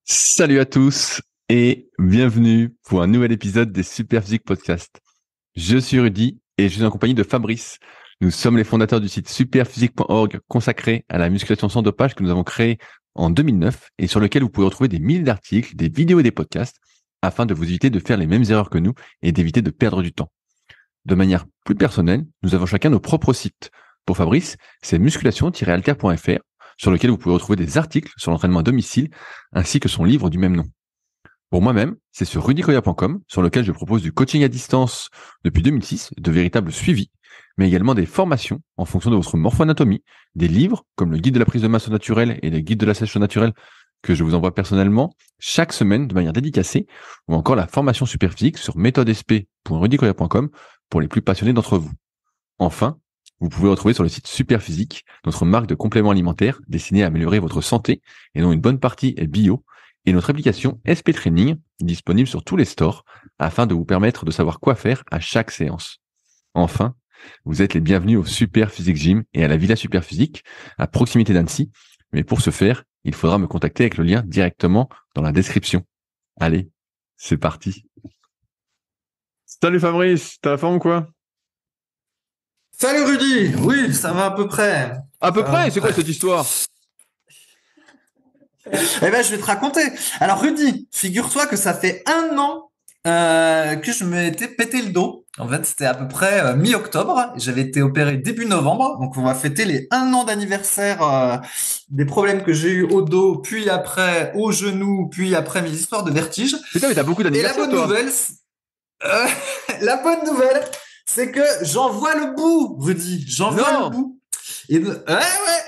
Salut à tous et bienvenue pour un nouvel épisode des Superphysique Podcast. Je suis Rudy et je suis en compagnie de Fabrice. Nous sommes les fondateurs du site superphysique.org consacré à la musculation sans dopage que nous avons créé en 2009 et sur lequel vous pouvez retrouver des milliers d'articles, des vidéos et des podcasts afin de vous éviter de faire les mêmes erreurs que nous et d'éviter de perdre du temps. De manière plus personnelle, nous avons chacun nos propres sites. Pour Fabrice, c'est musculation-alter.fr sur lequel vous pouvez retrouver des articles sur l'entraînement à domicile ainsi que son livre du même nom. Pour moi-même, c'est sur rudykoya.com sur lequel je propose du coaching à distance depuis 2006, de véritables suivis, mais également des formations en fonction de votre morpho-anatomie, des livres comme le guide de la prise de masse naturelle et le guide de la sèche naturelle que je vous envoie personnellement chaque semaine de manière dédicacée, ou encore la formation Superphysique sur méthodesp.rudykoya.com pour les plus passionnés d'entre vous. Enfin, vous pouvez retrouver sur le site Superphysique notre marque de compléments alimentaires destinée à améliorer votre santé et dont une bonne partie est bio, et notre application SP Training disponible sur tous les stores afin de vous permettre de savoir quoi faire à chaque séance. Enfin, vous êtes les bienvenus au Superphysique Gym et à la Villa Superphysique à proximité d'Annecy, mais pour ce faire, il faudra me contacter avec le lien directement dans la description. Allez, c'est parti. Salut Fabrice, t'as la forme ou quoi? Salut Rudy, oui, ça va à peu près. À peu près, c'est quoi cette histoire? Eh ben, je vais te raconter. Alors Rudy, figure-toi que ça fait 1 an que je m'étais pété le dos. En fait, c'était à peu près mi-octobre. J'avais été opéré début novembre, donc on va fêter les 1 an d'anniversaire des problèmes que j'ai eu au dos, puis après au genou, puis après mes histoires de vertige. Putain, mais t'as beaucoup Et d'anniversaires, toi. euh, la bonne nouvelle, c'est que j'en vois le bout, Rudy. J'en vois le Non. bout. Ouais.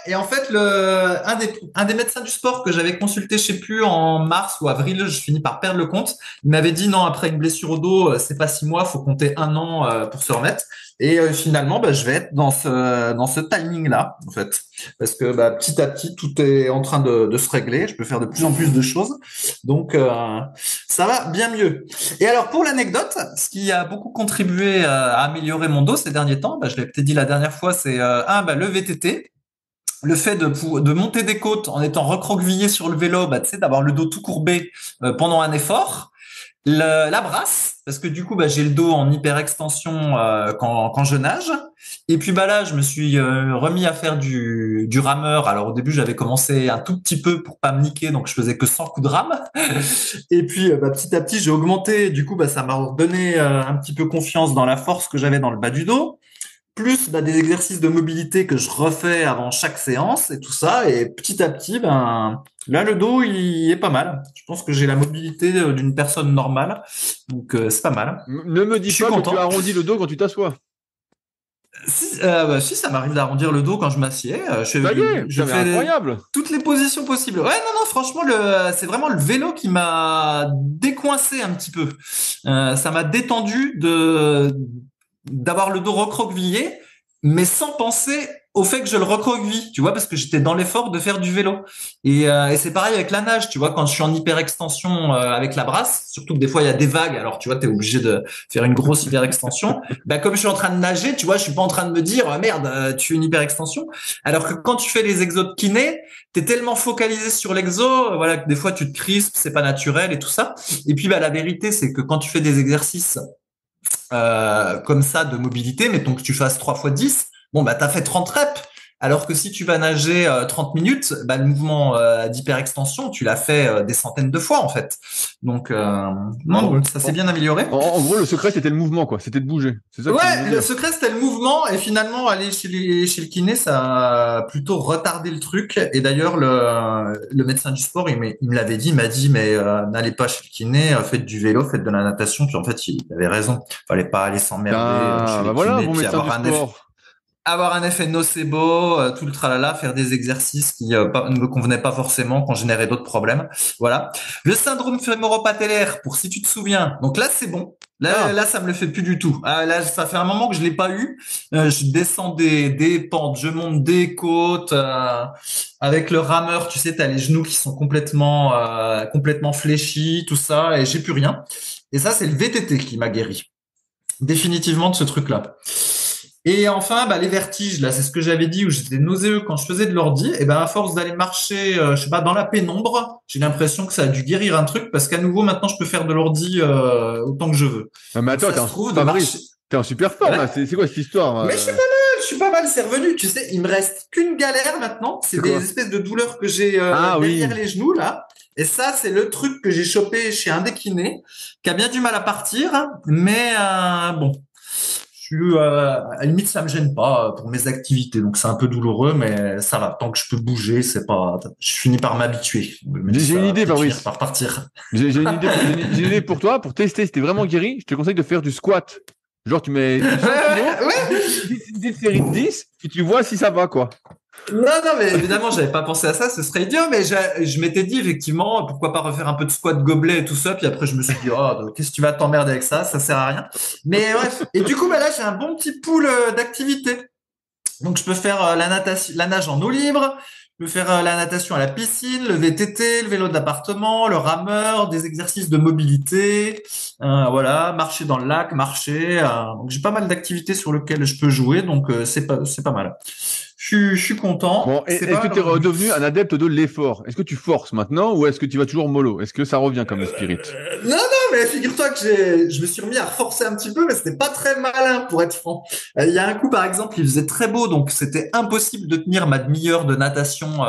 Et en fait, un des médecins du sport que j'avais consulté, je sais plus, en mars ou avril, je finis par perdre le compte. Il m'avait dit non, après une blessure au dos, c'est pas 6 mois, faut compter 1 an pour se remettre. Et finalement, je vais être dans ce timing-là, en fait, parce que petit à petit, tout est en train de se régler. Je peux faire de plus en plus de choses, donc ça va bien mieux. Et alors, pour l'anecdote, ce qui a beaucoup contribué à améliorer mon dos ces derniers temps, je l'ai peut-être dit la dernière fois, c'est le VTT. Le fait de monter des côtes en étant recroquevillé sur le vélo, tu sais, d'avoir le dos tout courbé pendant un effort. La brasse, parce que du coup, j'ai le dos en hyperextension quand je nage. Et puis là, je me suis remis à faire du rameur. Alors au début, j'avais commencé un tout petit peu pour pas me niquer, donc je faisais que 100 coups de rame. Et puis petit à petit, j'ai augmenté. Du coup, ça m'a donné un petit peu confiance dans la force que j'avais dans le bas du dos. Plus des exercices de mobilité que je refais avant chaque séance et tout ça. Et petit à petit, là, le dos, il est pas mal. Je pense que j'ai la mobilité d'une personne normale. Donc, c'est pas mal. Ne me dis Je suis pas que tu content. arrondis le dos quand tu t'assois. Si, ça m'arrive d'arrondir le dos quand je m'assieds. Ça y est, Je putain, mais fais incroyable. toutes les positions possibles. Ouais, non, franchement, c'est vraiment le vélo qui m'a décoincé un petit peu. Ça m'a détendu d'avoir le dos recroquevillé, mais sans penser au fait que je le recroqueville, tu vois, parce que j'étais dans l'effort de faire du vélo. Et c'est pareil avec la nage, tu vois, quand je suis en hyperextension avec la brasse, surtout que des fois il y a des vagues, alors tu vois, t'es obligé de faire une grosse hyperextension. Comme je suis en train de nager, tu vois, je suis pas en train de me dire merde, tu fais une hyperextension. Alors que quand tu fais les exos de kiné, t'es tellement focalisé sur l'exo, voilà, que des fois tu te crispes, c'est pas naturel et tout ça. Et puis la vérité, c'est que quand tu fais des exercices comme ça de mobilité, mettons que tu fasses 3 fois 10, t'as fait 30 reps. Alors que si tu vas nager 30 minutes, le mouvement d'hyperextension, tu l'as fait des centaines de fois en fait. Donc non, ça s'est bien amélioré. En gros, le secret, c'était le mouvement, quoi. C'était de bouger. C'est ça que tu veux Ouais, le dire. secret c'était le mouvement et finalement aller chez le kiné, ça a plutôt retardé le truc. Et d'ailleurs le médecin du sport, il me l'avait dit, il m'a dit mais n'allez pas chez le kiné, faites du vélo, faites de la natation. Puis en fait il avait raison, fallait pas aller s'emmerder chez les Voilà, kinés bon puis médecin du sport. avoir un effet nocebo, tout le tralala, faire des exercices qui ne me convenaient pas forcément, qu'on générait d'autres problèmes. Voilà. Le syndrome fémoro-patellaire, pour si tu te souviens. Donc là, c'est bon. Là, ça me le fait plus du tout. Là, ça fait un moment que je l'ai pas eu. Je descends des pentes, je monte des côtes. Avec le rameur, tu sais, t'as les genoux qui sont complètement fléchis, tout ça, et j'ai plus rien. Et ça, c'est le VTT qui m'a guéri. Définitivement de ce truc-là. Et enfin, les vertiges, là, c'est ce que j'avais dit, où j'étais nauséeux quand je faisais de l'ordi. Et à force d'aller marcher, je sais pas, dans la pénombre, j'ai l'impression que ça a dû guérir un truc parce qu'à nouveau, maintenant, je peux faire de l'ordi autant que je veux. Non, mais Donc, attends, ça se trouve de marcher. T'es en super forme, Ouais. là. C'est quoi cette histoire? Mais je suis pas mal, c'est revenu. Tu sais, il me reste qu'une galère maintenant. C'est C'est des quoi? espèces de douleurs que j'ai Ah derrière oui. les genoux, là. Et ça, c'est le truc que j'ai chopé chez un des kinés, qui a bien du mal à partir. Mais bon, à la limite, ça me gêne pas pour mes activités. Donc, c'est un peu douloureux, mais ça va. Tant que je peux bouger, c'est pas. Je finis par m'habituer. Je me dis, J'ai ça une va idée, peut-être finir Fabrice. par partir. J'ai une idée, j'ai une idée pour toi, pour tester si t'es vraiment guéri. Je te conseille de faire du squat. Genre, tu mets 5 kilos, Ouais. 10 séries de 10, puis tu vois si ça va, quoi. Non, mais évidemment, j'avais pas pensé à ça, ce serait idiot, mais je m'étais dit, effectivement, pourquoi pas refaire un peu de squat gobelet et tout ça, puis après, je me suis dit, oh, qu'est-ce que tu vas t'emmerder avec ça, ça sert à rien. Mais bref. Et du coup, là, j'ai un bon petit pool d'activités. Donc, je peux faire la natation, la nage en eau libre, je peux faire la natation à la piscine, le VTT, le vélo d'appartement, le rameur, des exercices de mobilité, voilà, marcher dans le lac, marcher. Donc, j'ai pas mal d'activités sur lesquelles je peux jouer, donc c'est pas mal. Je suis content. Bon, C'est est-ce pas que mal tu es revenu. redevenu un adepte de l'effort? Est-ce que tu forces maintenant ou est-ce que tu vas toujours mollo? Est-ce que ça revient comme le spirit? Non, mais figure-toi que je me suis remis à reforcer un petit peu, mais c'était pas très malin pour être franc. Il y a un coup, par exemple, il faisait très beau, donc c'était impossible de tenir ma demi-heure de natation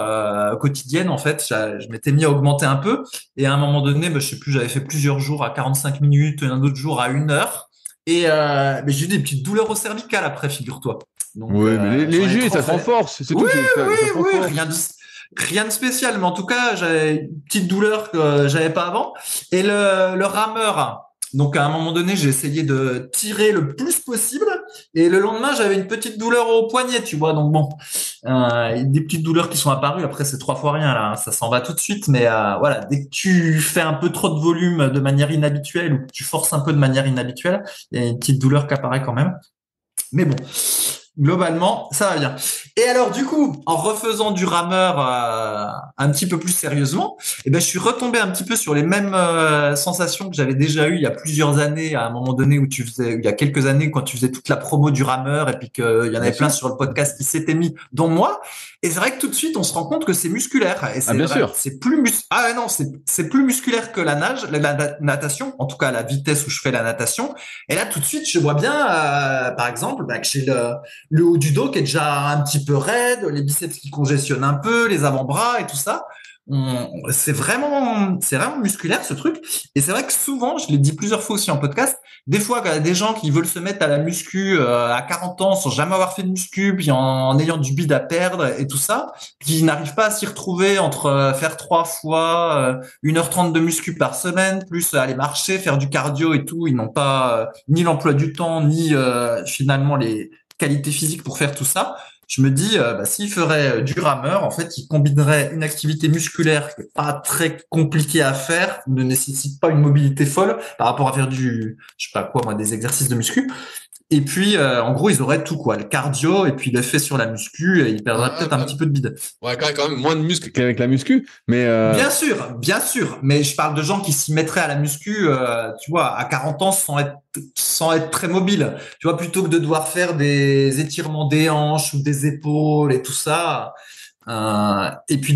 quotidienne. En fait, je m'étais mis à augmenter un peu, et à un moment donné, je sais plus, j'avais fait plusieurs jours à 45 minutes, un autre jour à 1 heure, et mais j'ai eu des petites douleurs au cervical après, figure-toi. Donc Oui, mais j'en ai léger, trop ça se fait. renforce, c'est Oui, tout, oui, ça se oui, renforce. rien de spécial, mais en tout cas, j'avais une petite douleur que j'avais pas avant. Et le rameur, donc à un moment donné, j'ai essayé de tirer le plus possible, et le lendemain, j'avais une petite douleur au poignet, tu vois. Donc bon, des petites douleurs qui sont apparues. Après, c'est 3 fois rien là, hein, ça s'en va tout de suite. Mais voilà, dès que tu fais un peu trop de volume de manière inhabituelle ou que tu forces un peu de manière inhabituelle, il y a une petite douleur qui apparaît quand même. Mais bon, globalement, ça va bien. Et alors, du coup, en refaisant du rameur un petit peu plus sérieusement, je suis retombé un petit peu sur les mêmes sensations que j'avais déjà eues il y a plusieurs années, à un moment donné où il y a quelques années, quand tu faisais toute la promo du rameur et puis qu'il y en Bien avait plein sûr. sur le podcast qui s'étaient mis, dont moi. Et c'est vrai que tout de suite, on se rend compte que c'est musculaire. Et Ah, c'est bien vrai, sûr. ah ouais, non, c'est plus musculaire que la nage, la natation, en tout cas à la vitesse où je fais la natation. Et là, tout de suite, je vois bien, par exemple, que j'ai le haut du dos qui est déjà un petit peu raide, les biceps qui congestionnent un peu, les avant-bras et tout ça. C'est vraiment musculaire ce truc. Et c'est vrai que souvent, je l'ai dit plusieurs fois aussi en podcast, des fois, quand il y a des gens qui veulent se mettre à la muscu à 40 ans sans jamais avoir fait de muscu, puis en ayant du bide à perdre et tout ça, qui n'arrivent pas à s'y retrouver entre faire 3 fois 1h30 de muscu par semaine, plus aller marcher, faire du cardio et tout. Ils n'ont pas ni l'emploi du temps, ni finalement les qualité physique pour faire tout ça. Je me dis, s'il ferait du rameur, en fait, il combinerait une activité musculaire qui est pas très compliquée à faire, ne nécessite pas une mobilité folle par rapport à faire je sais pas quoi, moi, des exercices de muscu. Et puis, en gros, ils auraient tout, quoi. Le cardio et puis l'effet sur la muscu, et ils perdraient Ah, peut-être un petit peu de bide. ouais, quand même moins de muscles qu'avec la muscu, mais Bien sûr, mais je parle de gens qui s'y mettraient à la muscu, tu vois, à 40 ans sans être très mobile. Tu vois, plutôt que de devoir faire des étirements des hanches ou des épaules et tout ça. Et puis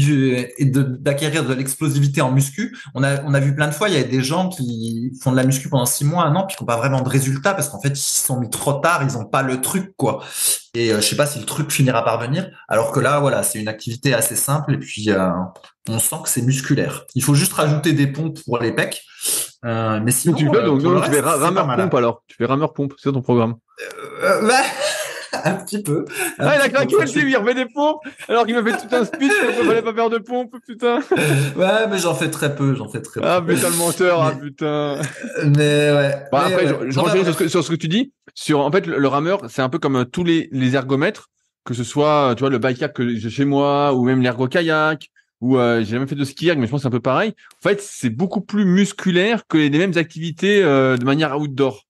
d'acquérir de l'explosivité en muscu. On a vu plein de fois, il y a des gens qui font de la muscu pendant 6 mois, 1 an, puis qui n'ont pas vraiment de résultats parce qu'en fait, ils se sont mis trop tard, ils n'ont pas le truc, quoi. Et je sais pas si le truc finira par venir. Alors que là, voilà, c'est une activité assez simple et puis on sent que c'est musculaire. Il faut juste rajouter des pompes pour les pecs. Mais donc tu sinon, fais pour le tu fais reste, c'est pas rameur pompe mal. alors. Tu fais rameur pompe, c'est ton programme. Ouais, un petit peu. Un Ah, il a petit peu. craqué Enfin, le type, il refait des pompes alors qu'il m'a fait tout un speech comme il fallait pas faire de pompe, putain. Ouais, mais j'en fais très peu, j'en fais très peu. Ah putain le menteur, ah Mais, putain. mais Bah, après, ouais. je Enfin, reviens bref. sur ce que tu dis. En fait, le rameur, c'est un peu comme tous les ergomètres, que ce soit, tu vois, le bike que j'ai chez moi, ou même l'ergo kayak, ou j'ai jamais fait de ski erg, mais je pense que c'est un peu pareil. En fait, c'est beaucoup plus musculaire que les mêmes activités de manière outdoor.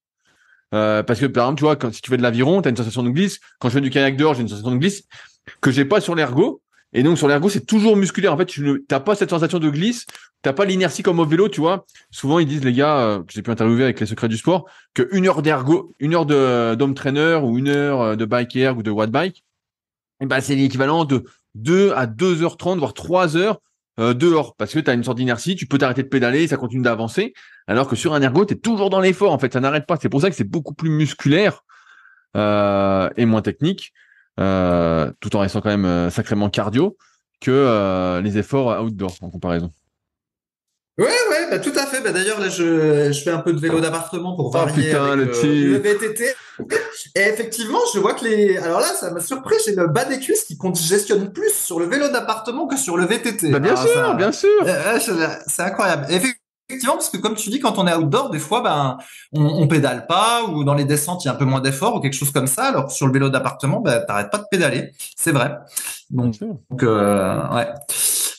Parce que par exemple, tu vois, si tu fais de l'aviron, t'as une sensation de glisse. Quand je fais du kayak dehors, j'ai une sensation de glisse que j'ai pas sur l'ergo. Et donc, sur l'ergo, c'est toujours musculaire. En fait, tu n'as pas cette sensation de glisse. T'as pas l'inertie comme au vélo, tu vois. Souvent, ils disent, les gars, que j'ai pu interviewer avec les secrets du sport, que 1 heure d'ergo, 1 heure d'home trainer ou 1 heure de bike erg ou de watt bike, et ben, c'est l'équivalent de 2 à 2h30, voire 3 heures dehors. Parce que tu as une sorte d'inertie, tu peux t'arrêter de pédaler, ça continue d'avancer. Alors que sur un ergo, tu es toujours dans l'effort, en fait, ça n'arrête pas. C'est pour ça que c'est beaucoup plus musculaire et moins technique, tout en restant quand même sacrément cardio, que les efforts outdoor en comparaison. Ouais, bah, tout à fait. Bah, d'ailleurs, là, je fais un peu de vélo d'appartement pour varier putain, avec le le type. VTT. Et effectivement, je vois que alors là, ça m'a surpris, j'ai le bas des cuisses qui congestionne plus sur le vélo d'appartement que sur le VTT. Bah, bien Alors, sûr, bien sûr. c'est incroyable. Et effectivement, parce que comme tu dis, quand on est outdoor, des fois, ben, on pédale pas, ou dans les descentes, il y a un peu moins d'effort, ou quelque chose comme ça. Alors que sur le vélo d'appartement, ben, t'arrêtes pas de pédaler. C'est vrai. Bien Donc, sûr. ouais.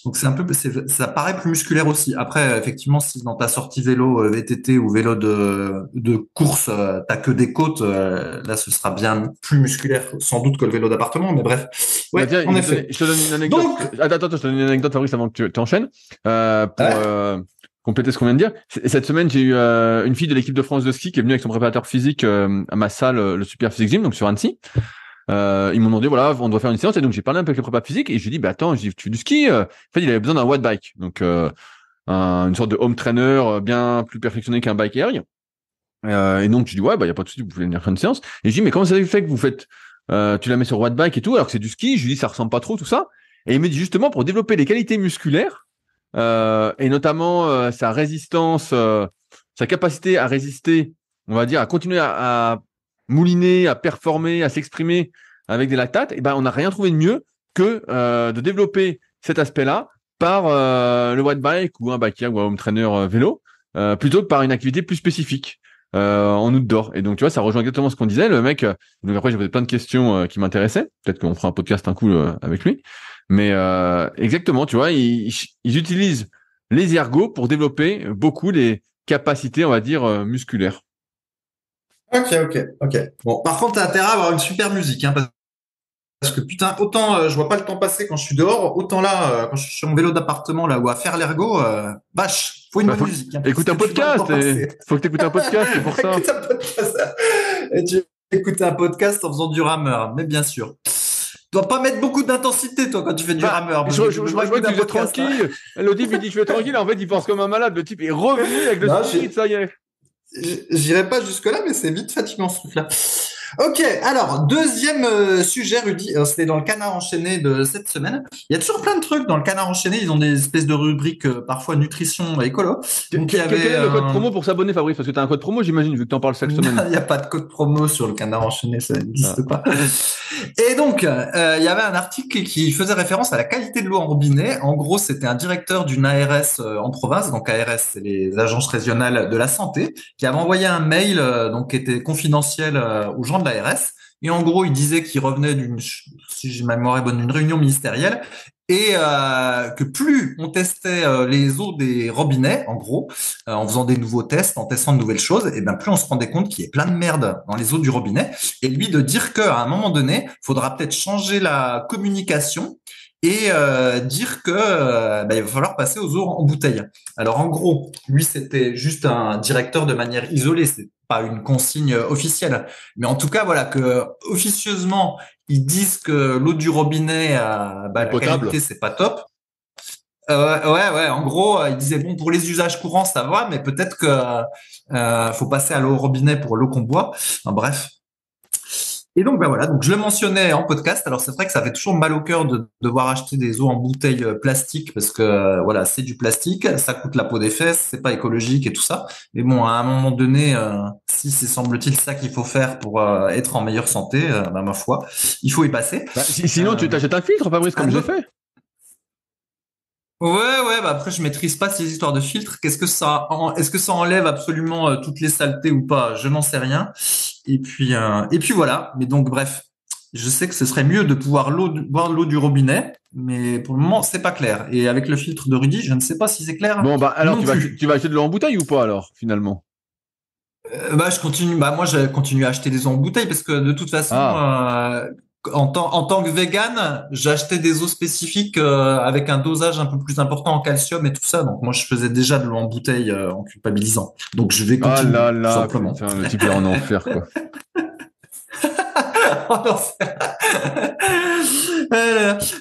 Donc c'est un peu, ça paraît plus musculaire aussi. Après, effectivement, si dans ta sortie vélo VTT ou vélo de course, t'as que des côtes, là, ce sera bien plus musculaire, sans doute, que le vélo d'appartement. Mais bref, Bah, ouais, tiens, en effet. je te donne une anecdote. Donc, Attends, je te donne une anecdote, Fabrice, avant que tu enchaînes. Pour ouais, compléter ce qu'on vient de dire. Cette semaine, j'ai eu une fille de l'équipe de France de ski qui est venue avec son préparateur physique à ma salle, le Super Physique Gym, donc sur Annecy. Ils m'ont demandé, voilà, on doit faire une séance. Et donc, j'ai parlé un peu avec le prépa physique et je lui ai dit, bah attends, tu fais du ski. En fait, il avait besoin d'un watt bike. Donc, une sorte de home trainer bien plus perfectionné qu'un bike erg. Et donc, je dis, ouais, bah, y a pas de souci, vous pouvez venir faire une séance. Et je dis, mais comment ça fait que vous faites, tu la mets sur watt bike et tout, alors que c'est du ski? Je lui dis, ça ressemble pas trop, tout ça. Et il me dit, justement, pour développer les qualités musculaires, et notamment sa résistance, sa capacité à résister, on va dire, à continuer à mouliner, à performer, à s'exprimer avec des lactates, et ben on n'a rien trouvé de mieux que de développer cet aspect-là par le watt bike ou un bike ou un home trainer vélo, plutôt que par une activité plus spécifique en outdoor. Et donc tu vois, ça rejoint exactement ce qu'on disait. Le mec, donc après j'ai posé plein de questions qui m'intéressaient. Peut-être qu'on fera un podcast un coup avec lui. Mais exactement, tu vois, ils utilisent les ergots pour développer beaucoup les capacités, on va dire, musculaires. ok. Bon, par contre, t'as intérêt à avoir une super musique, hein, parce que putain, autant je vois pas le temps passer quand je suis dehors, autant là, quand je suis sur mon vélo d'appartement là ou à faire l'ergo, vache, faut une Bah, bonne musique, hein, parce écoute que un tu vois le temps podcast et passer. faut que tu écoutes un podcast, c'est pour ça. Écoute un podcast. Et tu écoutes un podcast en faisant du rameur, mais bien sûr. Tu dois pas mettre beaucoup d'intensité, toi, quand tu fais du Bah, rameur, parce que tu peux pas vois que écouter un tu faisais podcast, hein. tranquille. Le type, il dit, je vais tranquille. En fait, il pense comme un malade. Le type est revenu avec le Non, spirit, ça y est. j'irai pas jusque-là, mais c'est vite fatigant ce truc-là. Ok, alors deuxième sujet, Rudy, c'était dans le canard enchaîné de cette semaine. Il y a toujours plein de trucs dans le canard enchaîné. Ils ont des espèces de rubriques parfois nutrition écolo. Donc il y Quel avait est le code promo pour s'abonner, Fabrice? Parce que tu as un code promo, j'imagine, vu que tu en parles chaque semaine. il n'y a pas de code promo sur le canard enchaîné, ça Ah. n'existe pas. Et donc, il y avait un article qui faisait référence à la qualité de l'eau en robinet. En gros, c'était un directeur d'une ARS en province. Donc, ARS, c'est les agences régionales de la santé, qui avait envoyé un mail donc qui était confidentiel aux gens de l'ARS. Et en gros, il disait qu'il revenait si ma mémoire est bonne, d'une réunion ministérielle et que plus on testait les eaux des robinets, en gros, en faisant des nouveaux tests, en testant de nouvelles choses, et ben plus on se rendait compte qu'il y a plein de merde dans les eaux du robinet. Et lui de dire qu'à un moment donné, faudra peut-être changer la communication et dire que ben, il va falloir passer aux eaux en bouteille. Alors en gros, lui c'était juste un directeur de manière isolée, c'est pas une consigne officielle, mais en tout cas voilà que officieusement ils disent que l'eau du robinet, Et bah, la potable. qualité c'est pas top. Ouais. En gros, il disait bon pour les usages courants ça va, mais peut-être que faut passer à l'eau au robinet pour l'eau qu'on boit. Enfin, bref. Et donc ben voilà, donc je le mentionnais en podcast. Alors c'est vrai que ça fait toujours mal au cœur de devoir acheter des eaux en bouteille plastique parce que voilà c'est du plastique, ça coûte la peau des fesses, c'est pas écologique et tout ça. Mais bon à un moment donné, si c'est semble-t-il ça qu'il faut faire pour être en meilleure santé, ben, ma foi, il faut y passer. Bah, sinon, tu t'achètes un filtre, Fabrice, comme Un j'ai autre fait. Ouais, bah après je maîtrise pas ces histoires de filtres. Est-ce que ça enlève absolument toutes les saletés ou pas? Je n'en sais rien. Et puis voilà. Mais donc bref, je sais que ce serait mieux de pouvoir boire l'eau du robinet, mais pour le moment c'est pas clair. Et avec le filtre de Rudy, je ne sais pas si c'est clair Bon, bah, alors, non plus. tu vas acheter de l'eau en bouteille ou pas, alors, finalement? Bah je continue. Bah moi je continue à acheter des eaux en bouteille parce que de toute façon, Ah. en tant que vegan, j'achetais des eaux spécifiques avec un dosage un peu plus important en calcium et tout ça. Donc moi, je faisais déjà de l'eau en bouteille en culpabilisant. Donc je vais Ah continuer, là tout là, simplement. putain, le type il est en enfer, quoi.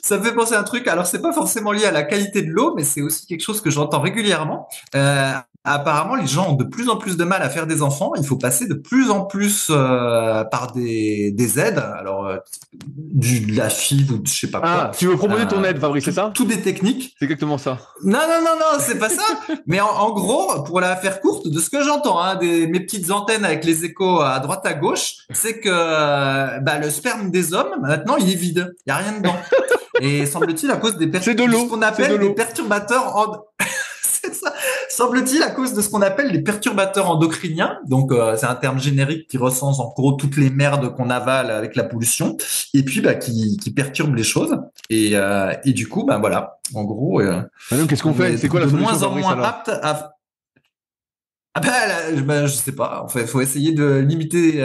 Ça me fait penser à un truc. Alors, c'est pas forcément lié à la qualité de l'eau, mais c'est aussi quelque chose que j'entends régulièrement. Apparemment, les gens ont de plus en plus de mal à faire des enfants. Il faut passer de plus en plus par des aides. Alors, de la FIV ou de je sais pas quoi. Ah, tu veux proposer ton aide, Fabrice, c'est ça? Tout des techniques. C'est exactement ça. Non, non, non, non, c'est pas ça. Mais en gros, pour la faire courte, de ce que j'entends, hein, mes petites antennes avec les échos à droite à gauche, c'est que le sperme des hommes, maintenant, il est vide. Il y a rien dedans. Et semble-t-il à cause C'est de l'eau. ce qu'on appelle des perturbateurs c'est ça. Semble-t-il à cause de ce qu'on appelle les perturbateurs endocriniens. Donc c'est un terme générique qui recense en gros toutes les merdes qu'on avale avec la pollution et puis qui perturbe les choses. Et du coup voilà. En gros. Ah donc qu'est-ce qu'on fait? C'est quoi la de solution, moins en Fabrice, moins alors? apte à je sais pas. En fait, faut essayer de limiter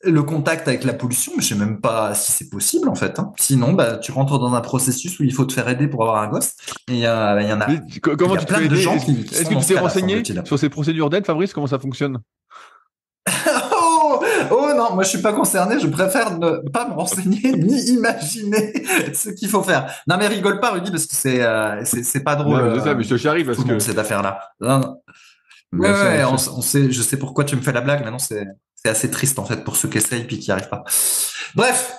le contact avec la pollution, mais je sais même pas si c'est possible en fait. Hein. Sinon, tu rentres dans un processus où il faut te faire aider pour avoir un gosse. Et il y en a, Mais comment il y a tu te plein fais de aider? gens Est-ce sont que dans tu ce t'es cas-là, renseigné semble-t-il. sur ces procédures d'aide, Fabrice? Comment ça fonctionne? Oh, oh non, moi je suis pas concerné. Je préfère ne pas me renseigner ni imaginer ce qu'il faut faire. Non mais rigole pas, Rudy, parce que c'est pas drôle. Non, mais je sais, mais j'y arrive Tout parce le monde que... cette affaire-là. Non, non. Ouais, Bien sûr, bien ouais, sûr. on sait. Je sais pourquoi tu me fais la blague. Maintenant c'est assez triste en fait pour ceux qui essayent puis qui n'y arrivent pas. Bref.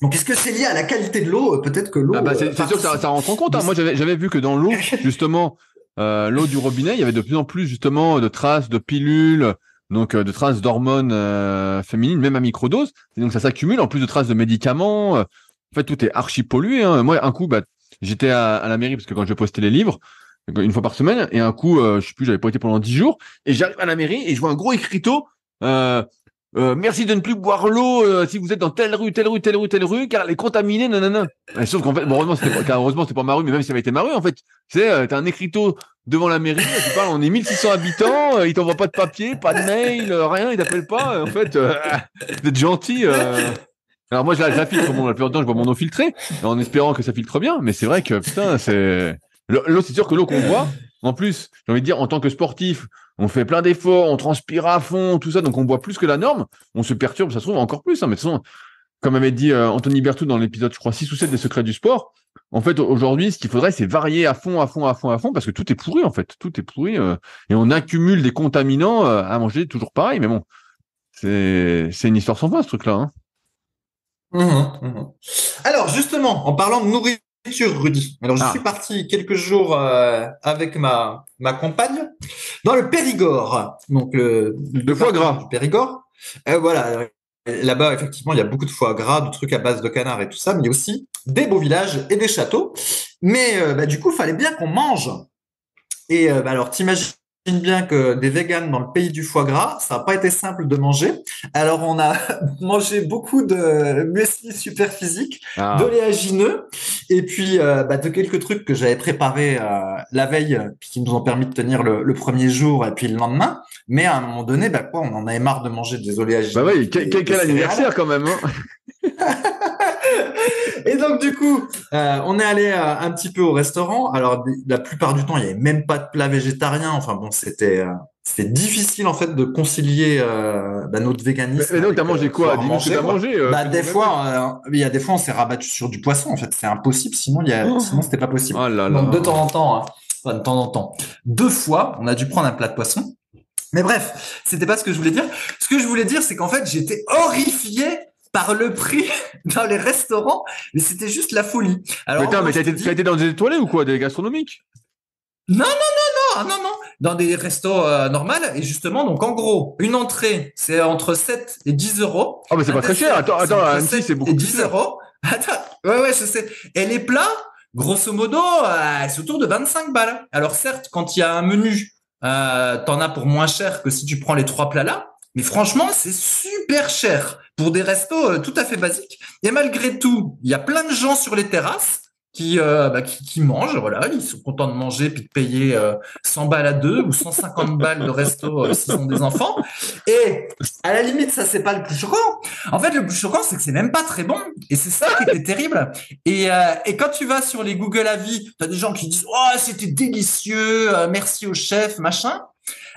Donc, est-ce que c'est lié à la qualité de l'eau? Peut-être que Ah l'eau bah c'est sûr que ça rentre en compte. Hein. Moi, j'avais vu que dans l'eau, justement, l'eau du robinet, il y avait de plus en plus justement de traces de pilules, donc de traces d'hormones féminines, même à microdose. Et donc ça s'accumule en plus de traces de médicaments. En fait, tout est archi pollué. Hein. Moi, un coup, j'étais à la mairie parce que quand je postais les livres, une fois par semaine, et un coup, je sais plus, j'avais pas été pendant 10 jours, et j'arrive à la mairie et je vois un gros écriteau. Merci de ne plus boire l'eau si vous êtes dans telle rue, telle rue, telle rue, telle rue, car elle est contaminée, nanana. Et sauf qu'en fait, bon, heureusement, c'était pas ma rue, mais même si ça avait été ma rue, en fait, tu sais, t'as un écriteau devant la mairie, tu parles, on est 1600 habitants, ils t'envoient pas de papier, pas de mail, rien, ils t'appellent pas, en fait, vous êtes gentil. Alors moi, je la filtre, bon, la plupart du temps, je bois mon eau filtrée, en espérant que ça filtre bien, mais c'est vrai que, putain, l'eau, c'est sûr que l'eau qu'on boit, en plus, j'ai envie de dire, en tant que sportif, on fait plein d'efforts, on transpire à fond, tout ça, donc on boit plus que la norme, on se perturbe, ça se trouve encore plus. Hein, mais de toute façon, comme avait dit Anthony Berthoud dans l'épisode, je crois, 6 ou 7 des secrets du sport, en fait, aujourd'hui, ce qu'il faudrait, c'est varier à fond, à fond, à fond, à fond, parce que tout est pourri, en fait. Tout est pourri, et on accumule des contaminants à manger toujours pareil, mais bon, c'est une histoire sans fin, ce truc-là. Hein. Alors, justement, en parlant de nourriture, Rudy, alors je suis Ah, parti quelques jours avec ma compagne dans le Périgord, donc le de foie département gras. du Périgord. Voilà, là-bas, effectivement, il y a beaucoup de foie gras, de trucs à base de canard et tout ça, mais il y a aussi des beaux villages et des châteaux. Mais du coup, il fallait bien qu'on mange. Et alors, t'imagines bien que des véganes dans le pays du foie gras, ça n'a pas été simple de manger. Alors, on a mangé beaucoup de muesli super physique, Ah, d'oléagineux, et puis de quelques trucs que j'avais préparés la veille, puis qui nous ont permis de tenir le premier jour et puis le lendemain. Mais à un moment donné, on en avait marre de manger des oléagineux. bah oui, des quel céréales. anniversaire quand même. Hein. Et donc du coup, on est allé un petit peu au restaurant. Alors la plupart du temps, il y avait même pas de plat végétarien. Enfin bon, c'était difficile en fait de concilier notre véganisme. Mais donc, t'as avec, mangé quoi? pouvoir Dis-nous ce que t'as quoi. mangé. Des fois, il y a des fois, on s'est rabattu sur du poisson. En fait, c'est impossible. Sinon, c'était pas possible. Oh là Donc de là. temps en temps, hein, enfin, de temps en temps, 2 fois, on a dû prendre un plat de poisson. Mais bref, c'était pas ce que je voulais dire. Ce que je voulais dire, c'est qu'en fait, j'étais horrifié par le prix dans les restaurants, mais c'était juste la folie. Alors, Mais en attends, gros, mais je te t'as dis, été dans des étoilés ou quoi? Des gastronomiques? non, non, non, dans des restos normales. Et justement, donc en gros, une entrée, c'est entre 7 et 10 euros. Ah, mais c'est Un pas très cher. dessert, c'est Attends, à entre Annecy, 7 c'est et beaucoup plus 10 cher. euros. Attends, ouais, je sais. Et les plats, grosso modo, c'est autour de 25 balles. Alors certes, quand il y a un menu, t'en as pour moins cher que si tu prends les 3 plats là. Mais franchement, c'est super cher pour des restos tout à fait basiques. Et malgré tout, il y a plein de gens sur les terrasses. qui mangent, voilà, ils sont contents de manger puis de payer 100 balles à deux ou 150 balles de resto s'ils ont des enfants. Et à la limite, ça c'est pas le plus choquant. En fait, le plus choquant, c'est que c'est même pas très bon. Et c'est ça qui était terrible. Et quand tu vas sur les Google Avis, t'as des gens qui disent oh c'était délicieux, merci au chef, machin.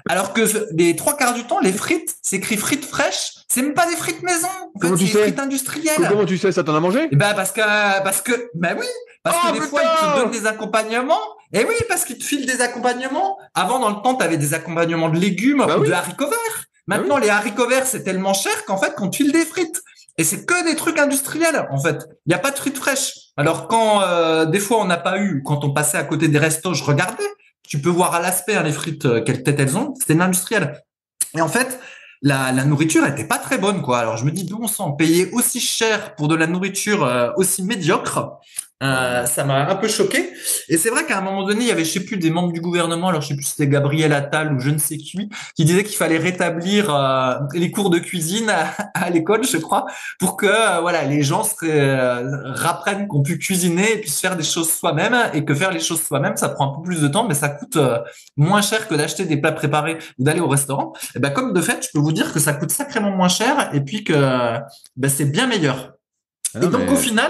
Alors que les trois quarts du temps, les frites, c'est écrit frites fraîches, c'est même pas des frites maison. En Comment fait, tu c'est des sais? frites industrielles. Comment tu sais ça? T'en as mangé? Et ben bah oui, parce que des fois ils te putain! donnent des accompagnements. Et oui, parce qu'ils te filent des accompagnements. Avant dans le temps, tu avais des accompagnements de légumes Bah ou oui, de haricots verts. bah Maintenant, oui. les haricots verts c'est tellement cher qu'en fait qu'on te file des frites. Et c'est que des trucs industriels en fait. Il n'y a pas de frites fraîches. Alors quand des fois on n'a pas eu, quand on passait à côté des restos, je regardais. Tu peux voir à l'aspect les frites quelle tête elles ont. C'était de l'industriel. Et en fait, la nourriture était pas très bonne, quoi. Alors je me dis, bon sang, payer aussi cher pour de la nourriture aussi médiocre, Ouais. ça m'a un peu choqué. Et c'est vrai qu'à un moment donné, il y avait, je sais plus, des membres du gouvernement, alors je sais plus si c'était Gabriel Attal ou je ne sais qui disait qu'il fallait rétablir les cours de cuisine à l'école, je crois, pour que voilà, les gens rapprennent qu'on puisse cuisiner et puissent faire des choses soi-même, et que faire les choses soi-même, ça prend un peu plus de temps, mais ça coûte moins cher que d'acheter des plats préparés ou d'aller au restaurant. Et ben comme de fait, je peux vous dire que ça coûte sacrément moins cher et puis que c'est bien meilleur. Ah Et non, donc au mais final,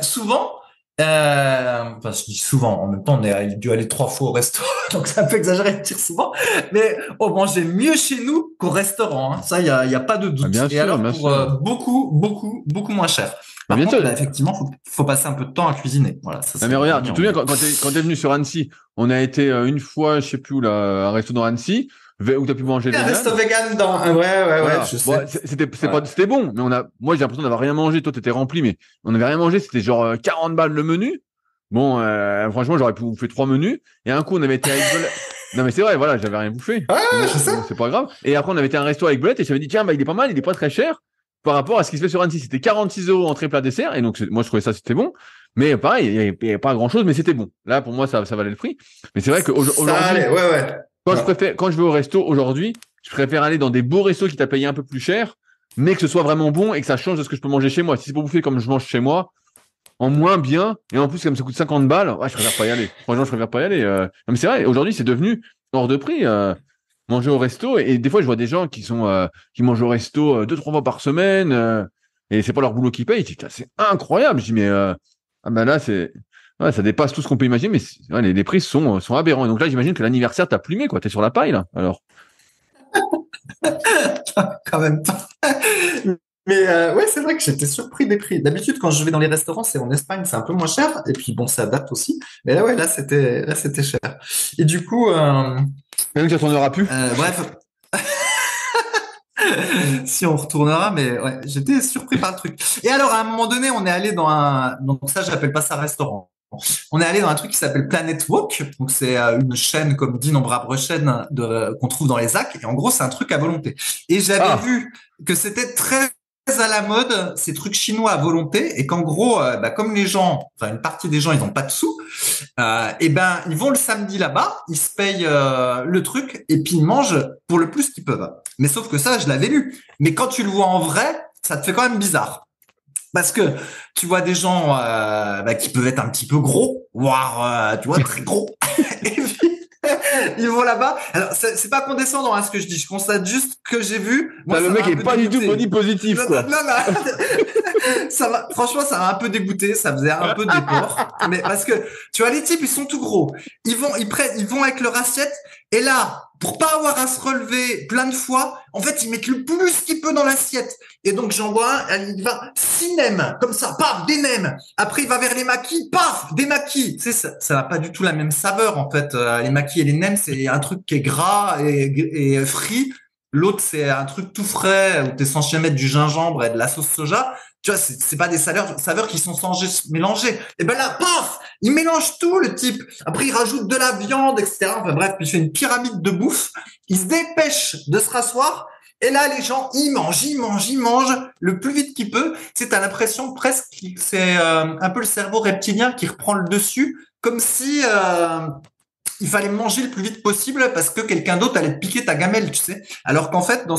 souvent, enfin je dis souvent, en même temps on est dû aller 3 fois au resto, donc c'est un peu exagéré de dire souvent, mais on mangeait mieux chez nous qu'au restaurant, hein. Ça y a pas de ah, doute. bien Et sûr, alors bien pour sûr. beaucoup moins cher. Bah, Par bien contre, sûr. bah, effectivement, faut passer un peu de temps à cuisiner. Voilà, ça Non, c'est mais regarde, tu évident. te souviens quand t'es venu sur Annecy, on a été une fois, je sais plus où, là, un resto dans Annecy, où t'as pu manger Un resto vegan. vegan dans, ouais, Voilà. je Bon, sais. Ouais. c'était bon, mais moi, j'ai l'impression d'avoir rien mangé. Toi, t'étais rempli, mais on n'avait rien mangé. C'était genre 40 balles le menu. Bon, franchement, j'aurais pu bouffer 3 menus. Et un coup, on avait été avec Belette. Non, mais c'est vrai, voilà, j'avais rien bouffé. Ouais, Mais je sais. bon, c'est pas grave. Et après, on avait été à un resto avec Belette et j'avais dit, tiens, bah, il est pas mal, il est pas très cher par rapport à ce qui se fait sur Annecy. C'était 46 € entrée plat dessert. Et donc, moi, je trouvais ça, c'était bon. Mais pareil, il y avait pas grand chose, mais c'était bon. Là, pour moi, ça valait le prix. Mais c'est vrai Ça qu'aujourd'hui, allait, ouais. Ouais. quand je vais au resto aujourd'hui, je préfère aller dans des beaux restos qui t'a payé un peu plus cher, mais que ce soit vraiment bon et que ça change de ce que je peux manger chez moi. Si c'est pour bouffer comme je mange chez moi, en moins bien, et en plus, comme ça coûte 50 balles, ouais, je préfère pas y aller. Franchement, je préfère pas y aller. Non, mais c'est vrai, aujourd'hui, c'est devenu hors de prix, manger au resto. Et des fois, je vois des gens qui mangent au resto 2, 3 fois par semaine, et c'est pas leur boulot qui paye. C'est incroyable. Je dis, mais, ah ben là, ouais, ça dépasse tout ce qu'on peut imaginer, mais ouais, les prix sont aberrants. Et donc là, j'imagine que l'anniversaire t'a plumé, quoi. T'es sur la paille, là. Alors, Quand même pas. Mais ouais, c'est vrai que j'étais surpris des prix. D'habitude, quand je vais dans les restaurants, c'est en Espagne, c'est un peu moins cher. Et puis bon, ça adapte aussi. Mais là, ouais, là, c'était cher. Et du coup, même que ça tournera plus. bref, si on retournera, mais ouais, j'étais surpris par le truc. Et alors, à un moment donné, on est allé donc ça, j'appelle pas ça restaurant. On est allé dans un truc qui s'appelle Planet Walk. Donc, c'est une chaîne, comme d'innombrables chaînes qu'on trouve dans les ZAC. Et en gros, c'est un truc à volonté. Et j'avais Ah, vu que c'était très à la mode, ces trucs chinois à volonté. Et qu'en gros, comme les gens, enfin, une partie des gens, ils n'ont pas de sous, et ben, ils vont le samedi là-bas, ils se payent le truc et puis ils mangent pour le plus qu'ils peuvent. Mais sauf que ça, je l'avais lu. Mais quand tu le vois en vrai, ça te fait quand même bizarre. Parce que tu vois des gens qui peuvent être un petit peu gros, voire tu vois très gros, et puis ils vont là-bas. Alors c'est pas condescendant ce que je dis, je constate juste que j'ai vu. Moi, le ça m'a mec un est peu pas du tout dégoûté. body positif, quoi. Non, franchement, ça m'a un peu dégoûté. Ça faisait un peu déport, mais parce que tu vois les types, ils sont tout gros. Ils vont avec leur assiette et là, pour pas avoir à se relever plein de fois, en fait, ils mettent le plus qu'il peut dans l'assiette. Et donc, j'en vois un, il va 6 nems, comme ça, paf, des nems. Après, il va vers les maquis, paf, des maquis. Tu sais, ça n'a pas du tout la même saveur, en fait. Les maquis et les nems, c'est un truc qui est gras et frit. L'autre, c'est un truc tout frais où t'es censé mettre du gingembre et de la sauce soja. Tu vois, c'est pas des saveurs qui sont censées se mélanger. Et ben là, paf, il mélange tout, le type. Après, il rajoute de la viande, etc. Enfin bref, il fait une pyramide de bouffe. Il se dépêche de se rasseoir. Et là, les gens, ils mangent le plus vite qu'il peut. Tu sais, t'as l'impression presque que c'est un peu le cerveau reptilien qui reprend le dessus, comme si il fallait manger le plus vite possible parce que quelqu'un d'autre allait te piquer ta gamelle, tu sais. Alors qu'en fait, dans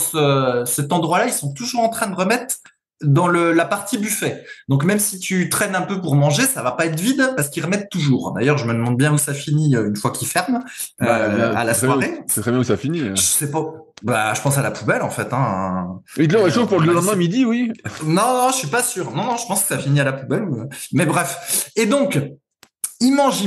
cet endroit-là, ils sont toujours en train de remettre dans la partie buffet. Donc même si tu traînes un peu pour manger, ça va pas être vide parce qu'ils remettent toujours. D'ailleurs, je me demande bien où ça finit une fois qu'ils ferment à la soirée. C'est très bien où ça finit. Je sais pas. Bah, je pense à la poubelle en fait. Hein. Et de l'eau pour le lendemain midi, oui. Non, je suis pas sûr. Non, je pense que ça finit à la poubelle. Mais bref. Et donc, ils mangent.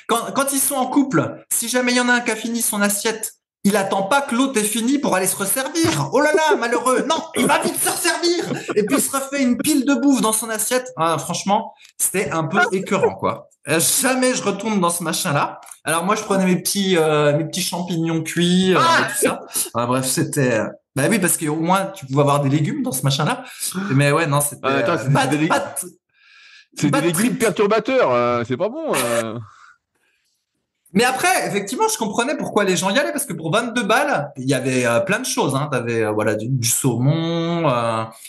Quand ils sont en couple, si jamais il y en a un qui a fini son assiette, il attend pas que l'autre ait fini pour aller se resservir. Oh là là, malheureux. Non, il va vite se resservir. Et puis il se refait une pile de bouffe dans son assiette. Ah, franchement, c'était un peu écœurant, quoi. Jamais je retourne dans ce machin-là. Alors moi, je prenais mes petits champignons cuits, et tout ça. Ah, bref, c'était. Bah oui, parce qu'au moins tu pouvais avoir des légumes dans ce machin-là. Mais ouais, non, c'était. C'est des légumes perturbateurs. C'est pas bon. Mais après, effectivement, je comprenais pourquoi les gens y allaient, parce que pour 22 balles, il y avait plein de choses. Hein. T'avais voilà du saumon,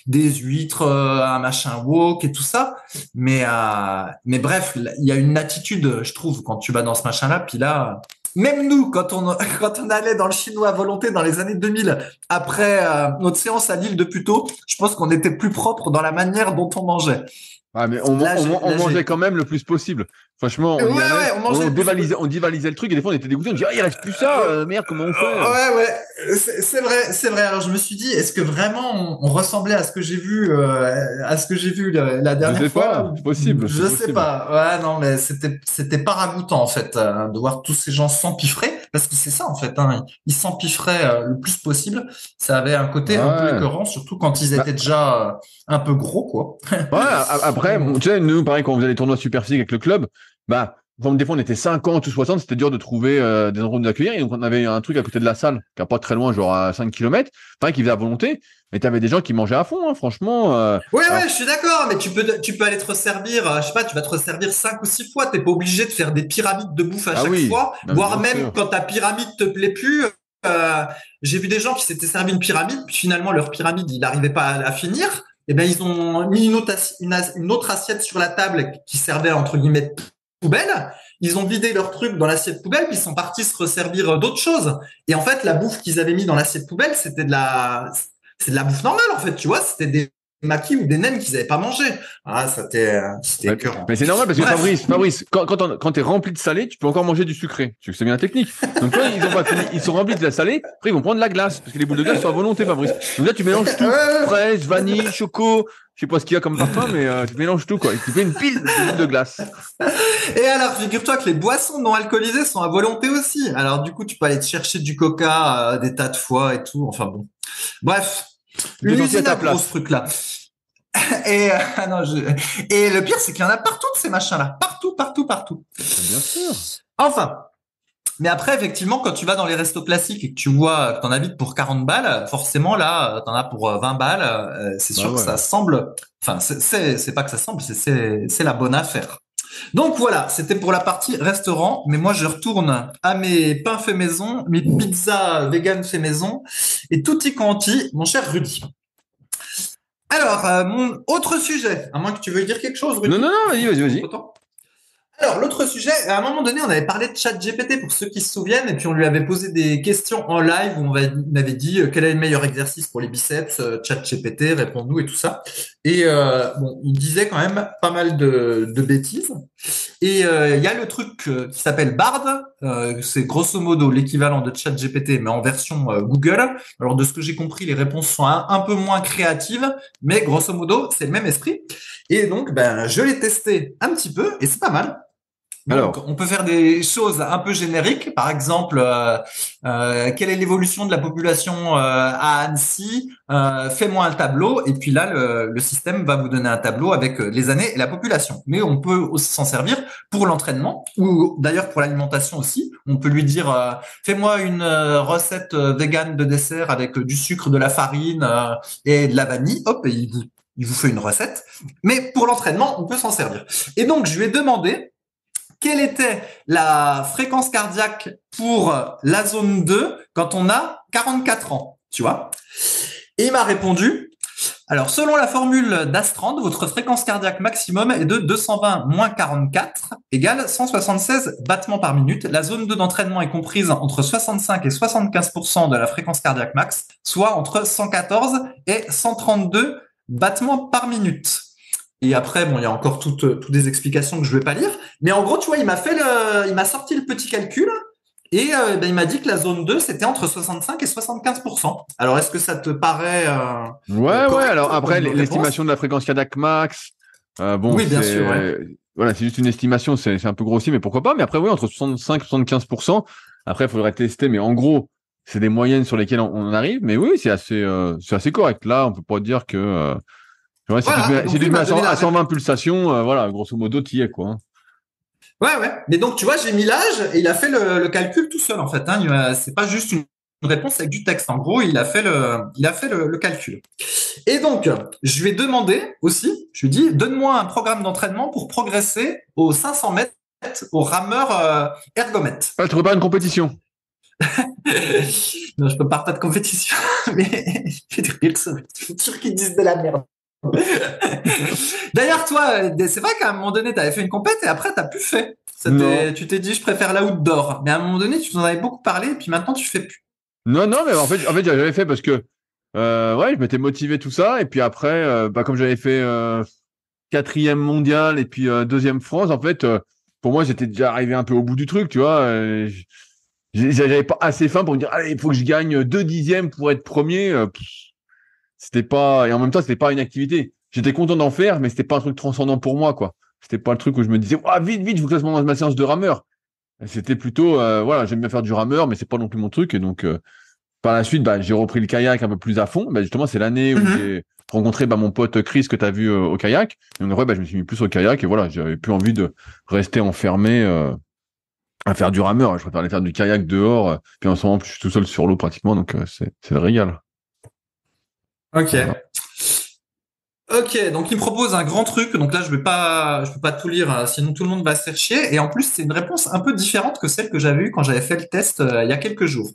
des huîtres, un machin wok et tout ça. Mais bref, il y a une attitude, je trouve, quand tu vas dans ce machin-là. Puis là, même nous, quand on allait dans le chinois à volonté dans les années 2000, après notre séance à Lille de Puteaux, je pense qu'on était plus propre dans la manière dont on mangeait. Ah, mais on mangeait quand même le plus possible. Franchement, on dévalisait le truc et des fois on était dégoûtés. On disait, il reste plus ça, merde, comment on fait? Ouais, c'est vrai. Alors je me suis dit, est-ce que vraiment on ressemblait à ce que j'ai vu, la dernière fois? C'est possible. Je sais pas. Ouais, non, mais c'était pas ragoûtant en fait de voir tous ces gens s'empiffrer, parce que c'est ça en fait. Hein, ils s'empiffraient le plus possible. Ça avait un côté un peu écœurant, surtout quand ils étaient déjà un peu gros, quoi. Ouais. Après, tu sais, nous, pareil, quand on faisait les tournois super physiques avec le club, bah, des fois on était 50 ou 60, c'était dur de trouver des endroits où nous accueillir. Et donc on avait un truc à côté de la salle, qui est pas très loin, genre à 5 km, pareil, qui faisait à volonté. Mais t'avais des gens qui mangeaient à fond, hein, franchement. Ouais, je suis d'accord, mais tu peux aller te resservir, je sais pas, tu vas te resservir 5 ou 6 fois. T'es pas obligé de faire des pyramides de bouffe à chaque fois, voire même sûr. Quand ta pyramide te plaît plus. J'ai vu des gens qui s'étaient servi une pyramide, puis finalement leur pyramide, il n'arrivait pas à finir. Eh ben ils ont mis une autre assiette sur la table qui servait entre guillemets de poubelle. Ils ont vidé leur truc dans l'assiette poubelle, puis ils sont partis se resservir d'autres choses. Et en fait, la bouffe qu'ils avaient mis dans l'assiette poubelle, c'est de la bouffe normale en fait, tu vois, c'était des maquis ou des nems qu'ils n'avaient pas mangé. Ah, c'était écœurant. Mais c'est normal parce que Fabrice, quand t'es rempli de salé, tu peux encore manger du sucré. Tu sais que c'est bien technique. Donc toi, ils ont pas fini, ils sont remplis de la salée. Après, ils vont prendre de la glace parce que les boules de glace sont à volonté, Fabrice. Donc là, tu mélanges tout, fraise, vanille, choco. Je sais pas ce qu'il y a comme parfum, mais tu mélanges tout, quoi. Et tu fais une pile de boules de glace. Et alors, figure-toi que les boissons non alcoolisées sont à volonté aussi. Alors, du coup, tu peux aller te chercher du coca des tas de fois et tout. Enfin bon. Bref. Une usine à gros ce truc-là. Et le pire, c'est qu'il y en a partout de ces machins-là. Partout. Bien sûr. Enfin. Mais après, effectivement, quand tu vas dans les restos classiques et que tu vois que t'en as vite pour 40 balles, forcément, là, t'en as pour 20 balles. C'est sûr que ça semble, enfin, c'est pas que ça semble, c'est la bonne affaire. Donc voilà, c'était pour la partie restaurant. Mais moi, je retourne à mes pains faits maison, mes pizzas vegan faits maison et tutti quanti, mon cher Rudy. Alors, mon autre sujet, à moins que tu veuilles dire quelque chose, Rudy. Non, vas-y. Alors, l'autre sujet, à un moment donné, on avait parlé de ChatGPT pour ceux qui se souviennent, et puis on lui avait posé des questions en live où on avait dit quel est le meilleur exercice pour les biceps, ChatGPT, réponds-nous et tout ça. Et bon, il disait quand même pas mal de bêtises. Et il y a le truc qui s'appelle Bard, c'est grosso modo l'équivalent de ChatGPT, mais en version Google. Alors, de ce que j'ai compris, les réponses sont un peu moins créatives, mais grosso modo, c'est le même esprit. Et donc, je l'ai testé un petit peu, et c'est pas mal. Donc, on peut faire des choses un peu génériques. Par exemple, quelle est l'évolution de la population à Annecy? Fais-moi un tableau. Et puis là, le système va vous donner un tableau avec les années et la population. Mais on peut aussi s'en servir pour l'entraînement ou d'ailleurs pour l'alimentation aussi. On peut lui dire fais-moi une recette végane de dessert avec du sucre, de la farine et de la vanille. Hop, et il vous fait une recette. Mais pour l'entraînement, on peut s'en servir. Et donc, je lui ai demandé quelle était la fréquence cardiaque pour la zone 2 quand on a 44 ans, tu vois. Et il m'a répondu, alors selon la formule d'Astrand, votre fréquence cardiaque maximum est de 220 moins 44 égale 176 battements par minute. La zone 2 d'entraînement est comprise entre 65 et 75% de la fréquence cardiaque max, soit entre 114 et 132 battements par minute. Et après, bon, il y a encore toutes des explications que je vais pas lire. Mais en gros, tu vois, il m'a sorti le petit calcul et il m'a dit que la zone 2, c'était entre 65 et 75%. Alors, est-ce que ça te paraît Ouais. correct Alors après, comme réponse? l'estimation de la fréquence cardiaque max, bon, Oui, bien sûr, ouais. c'est juste une estimation, c'est un peu grossier, mais pourquoi pas. Mais après, oui, entre 65 et 75%. Après, il faudrait tester, mais en gros, c'est des moyennes sur lesquelles on arrive. Mais oui, c'est assez correct. Là, on peut pas dire que, ouais, Voilà. Et si donc, tu lui te mets m'a donné à la 120 réponse. pulsations, voilà, grosso modo, t'y es, quoi. Hein. Ouais, ouais. Mais donc, tu vois, j'ai mis l'âge et il a fait le calcul tout seul, en fait. Hein. C'est pas juste une réponse avec du texte. En gros, il a fait le calcul. Et donc, je lui ai demandé aussi, je lui ai dit, donne-moi un programme d'entraînement pour progresser aux 500 mètres au rameur ergomètre. Ah, je trouve pas une compétition. Non, je peux pas de compétition, mais c'est sûr qu'ils disent de la merde. D'ailleurs, toi, c'est vrai qu'à un moment donné, tu avais fait une compète et après, tu n'as plus fait. Non. Tu t'es dit, je préfère l'outdoor. Mais à un moment donné, tu t'en avais beaucoup parlé et puis maintenant, tu fais plus. Non, mais en fait, j'avais fait parce que, ouais, je m'étais motivé tout ça. Et puis après, comme j'avais fait quatrième mondial et puis deuxième France, en fait, pour moi, j'étais déjà arrivé un peu au bout du truc, tu vois. J'avais pas assez faim pour me dire, allez, il faut que je gagne 2/10 pour être premier. C'était pas, et en même temps, c'était pas une activité. J'étais content d'en faire, mais c'était pas un truc transcendant pour moi, quoi. C'était pas le truc où je me disais, ah, vite, je veux que ça se ma séance de rameur. C'était plutôt, voilà, j'aime bien faire du rameur, mais c'est pas non plus mon truc. Et donc, par la suite, j'ai repris le kayak un peu plus à fond. Justement, c'est l'année où Mhm. j'ai rencontré mon pote Chris que tu as vu au kayak. Et donc, après, je me suis mis plus au kayak et voilà, j'avais plus envie de rester enfermé à faire du rameur. Je préfère aller faire du kayak dehors. Puis en ce moment, je suis tout seul sur l'eau pratiquement, donc c'est le régal. Ok. Voilà. Ok, donc il me propose un grand truc. Donc là, je peux pas tout lire, sinon tout le monde va se faire chier. Et en plus, c'est une réponse un peu différente que celle que j'avais eue quand j'avais fait le test il y a quelques jours.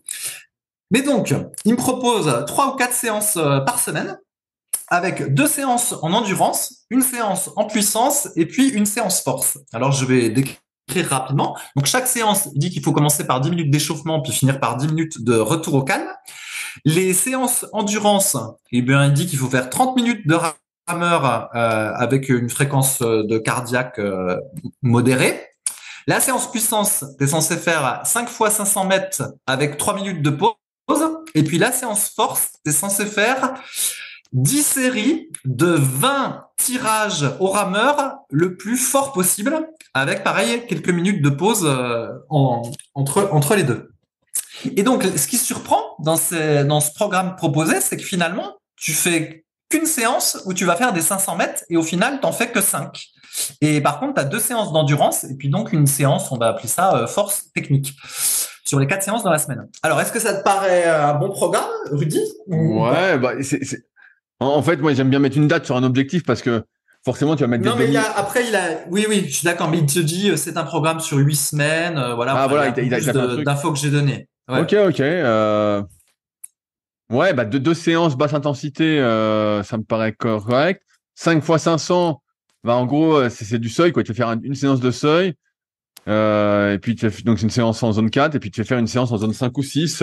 Mais donc, il me propose 3 ou 4 séances par semaine, avec 2 séances en endurance, une séance en puissance et puis une séance force. Alors, je vais décrire rapidement. Donc, chaque séance, il dit qu'il faut commencer par 10 minutes d'échauffement puis finir par 10 minutes de retour au calme. Les séances endurance, eh bien, il dit qu'il faut faire 30 minutes de rameur avec une fréquence de cardiaque modérée. La séance puissance, tu es censé faire 5 fois 500 mètres avec 3 minutes de pause. Et puis la séance force, tu es censé faire 10 séries de 20 tirages au rameur le plus fort possible, avec pareil quelques minutes de pause entre les deux. Et donc, ce qui surprend dans ce programme proposé, c'est que finalement, tu fais qu'une séance où tu vas faire des 500 mètres et au final, t'en fais que 5. Et par contre, tu as 2 séances d'endurance et puis donc une séance, on va appeler ça force technique, sur les 4 séances dans la semaine. Alors, est-ce que ça te paraît un bon programme, Rudy, ou pas? Ouais, en fait, moi, j'aime bien mettre une date sur un objectif parce que forcément, tu vas mettre des Non, mais demi. oui, oui, je suis d'accord, mais il te dit, c'est un programme sur 8 semaines, voilà, Ah, enfin, il y voilà, a un peu il plus t'a fait un truc. d'infos que j'ai données. Ouais. Ok. Ouais, deux séances basse intensité, ça me paraît correct. 5 fois 500, en gros, c'est du seuil, quoi. Tu vas faire une séance de seuil, et puis donc c'est une séance en zone 4, et puis tu vas faire une séance en zone 5 ou 6.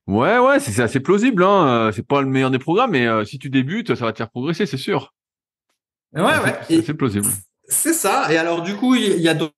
Ouais, c'est assez plausible, hein. C'est pas le meilleur des programmes, mais si tu débutes, ça va te faire progresser, c'est sûr. Ouais, ouais. C'est assez plausible. C'est ça. Et alors, du coup, il y a d'autres,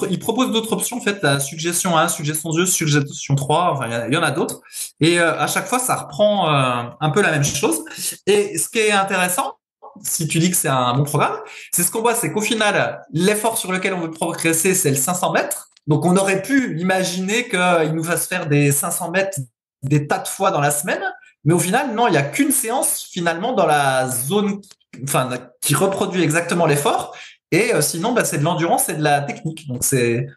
il propose d'autres options. En fait, la suggestion 1, suggestion 2, suggestion 3. Enfin, il y en a d'autres. Et à chaque fois, ça reprend un peu la même chose. Et ce qui est intéressant, si tu dis que c'est un bon programme, c'est ce qu'on voit, c'est qu'au final, l'effort sur lequel on veut progresser, c'est le 500 mètres. Donc, on aurait pu imaginer qu'il nous fasse faire des 500 mètres des tas de fois dans la semaine. Mais au final, non, il n'y a qu'une séance finalement dans la zone, enfin, qui reproduit exactement l'effort. Et sinon, c'est de l'endurance et de la technique. Donc c'est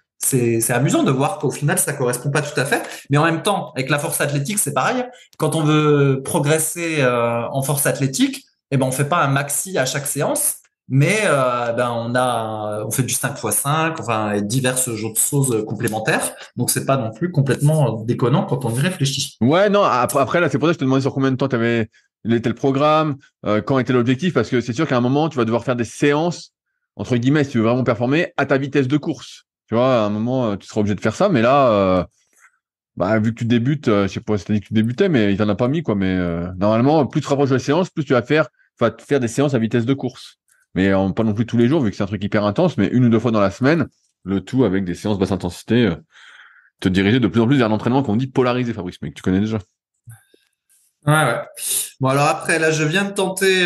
amusant de voir qu'au final, ça correspond pas tout à fait. Mais en même temps, avec la force athlétique, c'est pareil. Quand on veut progresser en force athlétique, eh ben on fait pas un maxi à chaque séance, mais on fait du 5 x 5, enfin et diverses autres choses complémentaires. Donc c'est pas non plus complètement déconnant quand on y réfléchit. Ouais, non, après là, c'est pour ça que je te demandais sur combien de temps était le programme, quand était l'objectif, parce que c'est sûr qu'à un moment, tu vas devoir faire des séances, entre guillemets, si tu veux vraiment performer, à ta vitesse de course. Tu vois, à un moment, tu seras obligé de faire ça, mais là, vu que tu débutes, je sais pas si t'as dit que tu débutais, mais il t'en a pas mis, quoi. Mais normalement, plus tu te rapproches de la séance, plus tu vas faire faire des séances à vitesse de course. Mais pas non plus tous les jours, vu que c'est un truc hyper intense, mais 1 ou 2 fois dans la semaine, le tout avec des séances basse intensité, te diriger de plus en plus vers un entraînement qu'on dit polarisé, Fabrice, mais que tu connais déjà. Ouais. Bon, alors après, là, je viens de tenter,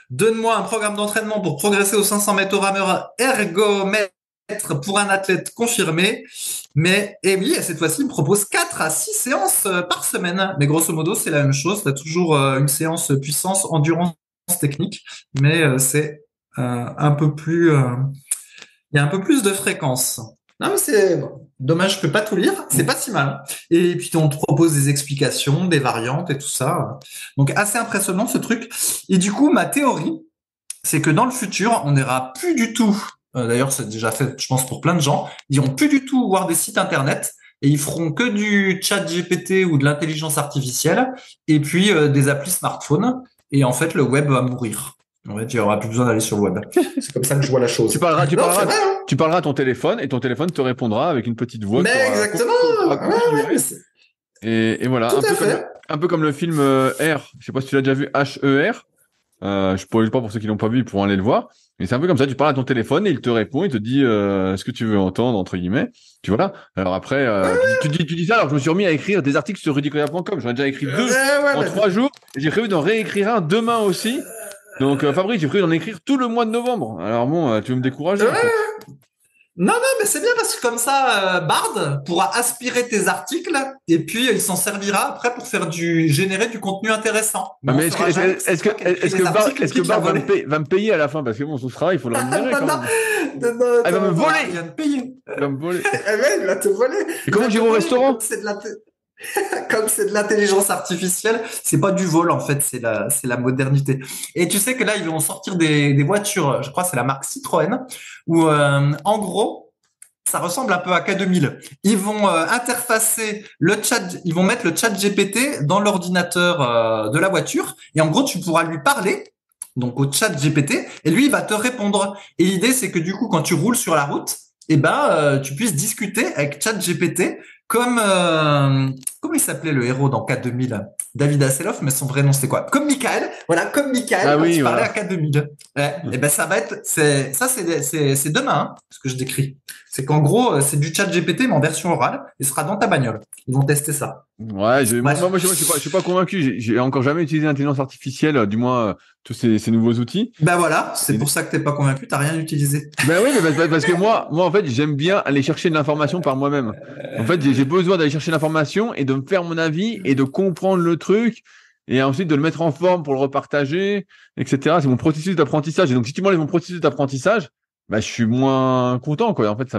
donne-moi un programme d'entraînement pour progresser aux 500 mètres au rameur ergomètre pour un athlète confirmé. Mais, et oui, cette fois-ci, il me propose 4 à 6 séances par semaine. Mais grosso modo, c'est la même chose. Tu as toujours une séance puissance, endurance, technique. Mais c'est un peu plus... il y a un peu plus de fréquence. Non, mais c'est bon. Dommage, je peux pas tout lire. C'est pas si mal. Et puis, on te propose des explications, des variantes et tout ça. Donc, assez impressionnant, ce truc. Et du coup, ma théorie, c'est que dans le futur, on n'ira plus du tout. D'ailleurs, c'est déjà fait, je pense, pour plein de gens. Ils iront plus du tout voir des sites internet et ils feront que du chat GPT ou de l'intelligence artificielle et puis des applis smartphone. Et en fait, le web va mourir. En fait, il n'y aura plus besoin d'aller sur le web. C'est comme ça que je vois la chose. Tu parleras à ton téléphone et ton téléphone te répondra avec une petite voix. Mais exactement. Et voilà, un peu comme le film R. Je sais pas si tu l'as déjà vu, H-E-R. Je pourrais pas pour ceux qui l'ont pas vu, ils pourront aller le voir. Mais c'est un peu comme ça, tu parles à ton téléphone et il te répond, il te dit ce que tu veux entendre, entre guillemets. Tu vois là. Alors après, tu dis ça, alors je me suis remis à écrire des articles sur rudicoya.com. J'en ai déjà écrit 2 en 3 jours. Et j'ai prévu d'en réécrire un demain aussi. Donc Fabrice, j'ai prévu d'en écrire tout le mois de novembre. Alors bon, tu veux me décourager en fait. Non, mais c'est bien parce que comme ça, Bard pourra aspirer tes articles et puis il s'en servira après pour générer du contenu intéressant. Mais est-ce que Bard va me payer à la fin parce que bon, ce sera, il faut le rémunérer quand même. Elle va me voler. Il va me payer. Elle va me voler. Il va te voler. Et comment j'irai au restaurant? Comme c'est de l'intelligence artificielle, c'est pas du vol en fait, c'est la modernité. Et tu sais que là ils vont sortir des voitures, je crois que c'est la marque Citroën, où en gros ça ressemble un peu à K2000. Ils vont interfacer ils vont mettre le chat GPT dans l'ordinateur de la voiture et en gros tu pourras lui parler. Donc au chat GPT et lui il va te répondre. Et l'idée c'est que du coup quand tu roules sur la route, tu puisses discuter avec chat GPT comme comment il s'appelait le héros dans K2000? David Hasselhoff, mais son vrai nom c'était quoi? Comme Michael, voilà, comme Michael ah quand oui, tu parlais voilà. à K2000. Ouais, et ben ça va être, c'est demain, hein, ce que je décris. C'est qu'en gros, c'est du chat GPT mais en version orale, il sera dans ta bagnole. Ils vont tester ça. Ouais, moi, je suis pas convaincu. J'ai encore jamais utilisé l'intelligence artificielle, du moins tous ces nouveaux outils. Ben voilà, c'est pour ça que t'es pas convaincu, t'as rien utilisé. Ben oui, mais parce que moi en fait, j'aime bien aller chercher de l'information par moi-même. En fait, j'ai besoin d'aller chercher l'information et de me faire mon avis et de comprendre le truc et ensuite de le mettre en forme pour le repartager, etc. C'est mon processus d'apprentissage. Et donc, si tu m'enlèves mon processus d'apprentissage, bah, je suis moins content, quoi. En fait,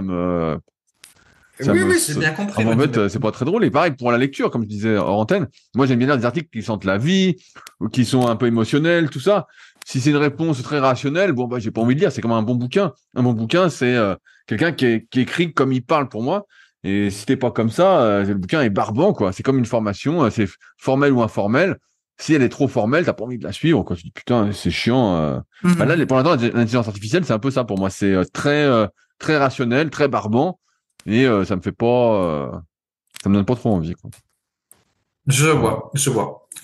Oui, j'ai bien compris. En fait, c'est pas très drôle. Et pareil pour la lecture, comme je disais hors antenne. Moi, j'aime bien lire des articles qui sentent la vie, ou qui sont un peu émotionnels, tout ça. Si c'est une réponse très rationnelle, bon, bah, j'ai pas envie de lire. C'est comme un bon bouquin. Un bon bouquin, c'est quelqu'un qui écrit comme il parle pour moi. Et si t'es pas comme ça, le bouquin est barbant, quoi. C'est comme une formation, c'est formel ou informel. Si elle est trop formelle, t'as pas envie de la suivre, quoi. Tu dis, putain, c'est chiant. Bah là, pour l'instant, l'intelligence artificielle, c'est un peu ça pour moi. C'est très rationnel, très barbant. Et ça me fait pas, ça me donne pas trop envie, quoi. Je vois.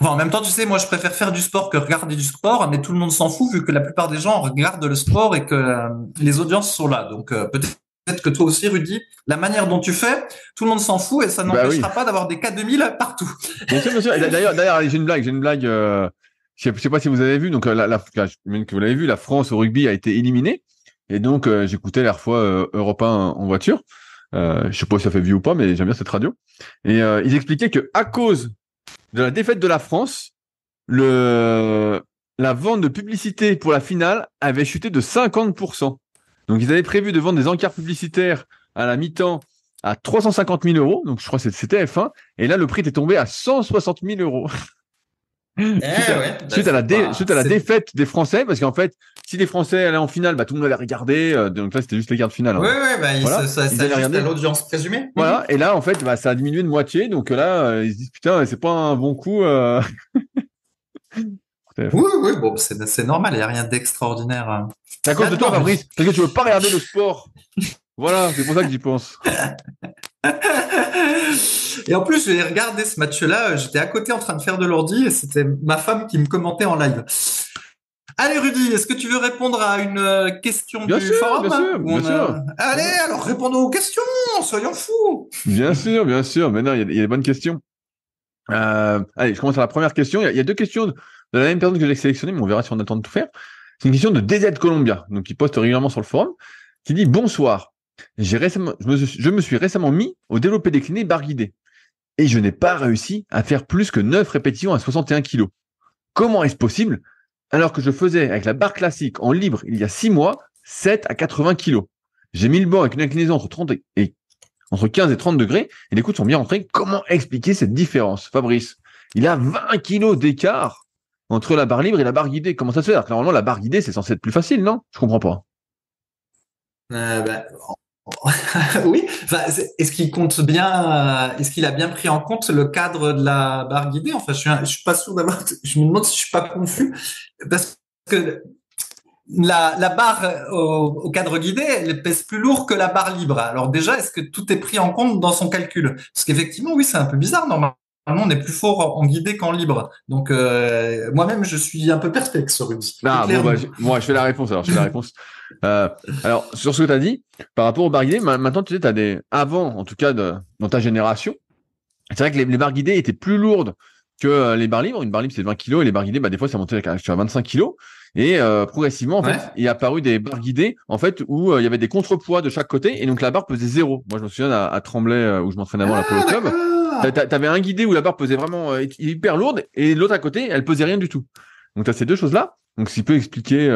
Enfin, en même temps, tu sais, moi, je préfère faire du sport que regarder du sport, mais tout le monde s'en fout vu que la plupart des gens regardent le sport et que les audiences sont là. Donc, peut-être que toi aussi, Rudy, la manière dont tu fais, tout le monde s'en fout et ça n'empêchera pas d'avoir des K2000 partout. Bien sûr. Et d'ailleurs, allez, j'ai une blague. Je sais pas si vous avez vu. Donc, que vous l'avez vu, la France au rugby a été éliminée. Et donc, j'écoutais la fois Europe 1 en voiture. Je sais pas si ça fait vu ou pas, mais j'aime bien cette radio. Et ils expliquaient que à cause de la défaite de la France, la vente de publicité pour la finale avait chuté de 50%. Donc ils avaient prévu de vendre des encarts publicitaires à la mi-temps à 350 000 euros. Donc je crois que c'était F1. Et là, le prix était tombé à 160 000 euros. Suite à la défaite des Français, parce qu'en fait, si les Français allaient en finale, bah, tout le monde allait regarder. Donc là, c'était juste les quarts de finale. Oui, voilà. ça allaient regarder l'audience présumée. Voilà. Et là, en fait, bah, ça a diminué de moitié. Donc là, ils se disent, putain, c'est pas un bon coup. Oui, bon, c'est normal. Il n'y a rien d'extraordinaire. C'est à cause de toi, Fabrice. Parce que tu veux pas regarder le sport. Voilà, c'est pour ça que j'y pense. Et en plus, j'ai regardé ce match-là. J'étais à côté en train de faire de l'ordi et c'était ma femme qui me commentait en live. Allez, Rudy, est-ce que tu veux répondre à une question Bien du sûr, forum? bien sûr, bien sûr. Allez, alors répondons aux questions, soyons fous. Bien sûr, bien sûr. Mais non, il y a des bonnes questions. Allez, je commence par la première question. Il y a deux questions de la même personne que j'ai sélectionnée, mais on verra si on a le temps de tout faire. C'est une question de DZ Columbia, donc qui poste régulièrement sur le forum, qui dit: bonsoir. Je me suis récemment mis au développé décliné barre guidée et je n'ai pas réussi à faire plus que 9 répétitions à 61 kg. Comment est-ce possible alors que je faisais avec la barre classique en libre il y a 6 mois 7 à 80 kg? J'ai mis le banc avec une inclinaison entre 15 et 30 degrés et les coudes sont bien rentrés. Comment expliquer cette différence, Fabrice? Il a 20 kg d'écart entre la barre libre et la barre guidée. Comment ça se fait? Alors que normalement, la barre guidée, c'est censé être plus facile, non? Je comprends pas. Bah, oui. Enfin, est-ce qu'il compte bien, est-ce qu'il a bien pris en compte le cadre de la barre guidée? Enfin, je suis pas sûr d'avoir, je me demande si je suis pas confus parce que la barre au cadre guidé, elle pèse plus lourd que la barre libre. Alors déjà, est-ce que tout est pris en compte dans son calcul? Parce qu'effectivement, oui, c'est un peu bizarre. Normalement, on est plus fort en guidé qu'en libre. Donc, moi-même, je suis un peu perplexe sur Rudy. Ah, bon, bah, moi, je fais la réponse, alors, je fais la réponse. Alors, sur ce que tu as dit, par rapport aux barres guidées, maintenant, tu sais, avant, en tout cas, dans ta génération, c'est vrai que les barres guidées étaient plus lourdes que les barres libres. Une barre libre, c'est 20 kilos, et les barres guidées, bah, des fois, ça montait jusqu'à 25 kilos. Et progressivement, en fait, il est apparu des barres guidées, en fait, où il y avait des contrepoids de chaque côté, et donc la barre pesait 0. Moi, je me souviens à Tremblay, où je m'entraînais avant la Polo Club. T'avais un guidé où la barre pesait vraiment hyper lourde, et l'autre à côté, elle pesait rien du tout. Donc, tu as ces deux choses-là. Donc, ce qui peut expliquer,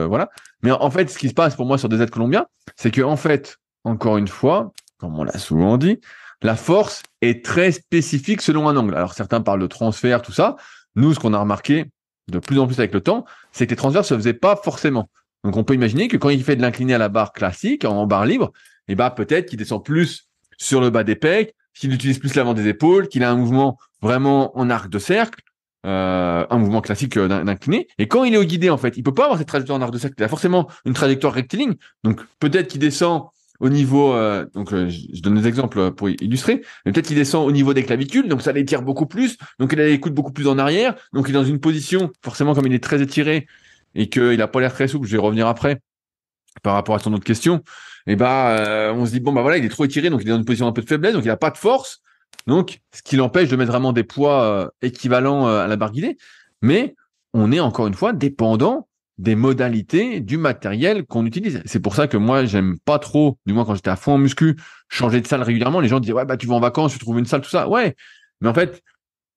voilà. Mais en fait, ce qui se passe pour moi sur des aides colombiens, c'est que, en fait, encore une fois, comme on l'a souvent dit, la force est très spécifique selon un angle. Alors, certains parlent de transfert, tout ça. Nous, ce qu'on a remarqué de plus en plus avec le temps, c'est que les transferts se faisaient pas forcément. Donc, on peut imaginer que quand il fait de l'incliné à la barre classique, en barre libre, et bah, peut-être qu'il descend plus sur le bas des pecs, qu'il utilise plus l'avant des épaules, qu'il a un mouvement vraiment en arc de cercle, un mouvement classique d'incliné. Et quand il est au guidé, en fait, il peut pas avoir cette trajectoire en arc de cercle. Il a forcément une trajectoire rectiligne. Donc, peut-être qu'il descend au niveau, je donne des exemples pour illustrer, mais peut-être qu'il descend au niveau des clavicules, donc ça l'étire beaucoup plus, donc il a les coudes beaucoup plus en arrière, donc il est dans une position, forcément comme il est très étiré et qu'il a pas l'air très souple, je vais revenir après par rapport à son autre question, et on se dit bon bah voilà, il est trop étiré, donc il est dans une position un peu de faiblesse, donc il a pas de force, donc ce qui l'empêche de mettre vraiment des poids équivalents à la barre guidée, mais on est encore une fois dépendant des modalités du matériel qu'on utilise. C'est pour ça que moi, j'aime pas trop, du moins quand j'étais à fond en muscu, changer de salle régulièrement. Les gens disent, ouais, bah, tu vas en vacances, tu trouves une salle, tout ça. Ouais. Mais en fait,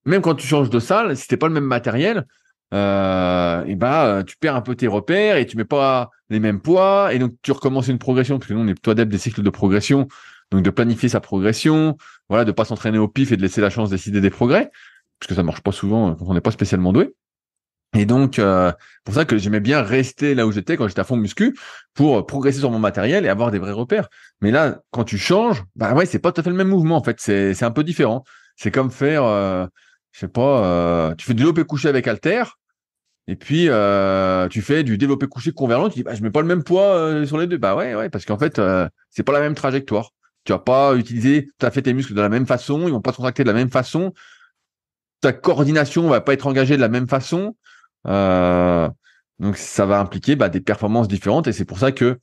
même quand tu changes de salle, si t'es pas le même matériel, tu perds un peu tes repères et tu mets pas les mêmes poids et donc tu recommences une progression parce que nous, on est plutôt adepte des cycles de progression. Donc, de planifier sa progression, voilà, de pas s'entraîner au pif et de laisser la chance de décider des progrès parce que ça marche pas souvent quand on n'est pas spécialement doué. Et donc, pour ça que j'aimais bien rester là où j'étais quand j'étais à fond muscu pour progresser sur mon matériel et avoir des vrais repères. Mais là, quand tu changes, bah ouais, c'est pas tout à fait le même mouvement. En fait, c'est un peu différent. C'est comme faire, je sais pas, tu fais du développé couché avec halter et puis tu fais du développé couché convergent. Tu dis, bah je mets pas le même poids sur les deux. Bah ouais, parce qu'en fait, c'est pas la même trajectoire. Tu vas pas utiliser tout à fait tes muscles de la même façon. Ils vont pas se contracter de la même façon. Ta coordination va pas être engagée de la même façon. Donc ça va impliquer des performances différentes et c'est pour ça que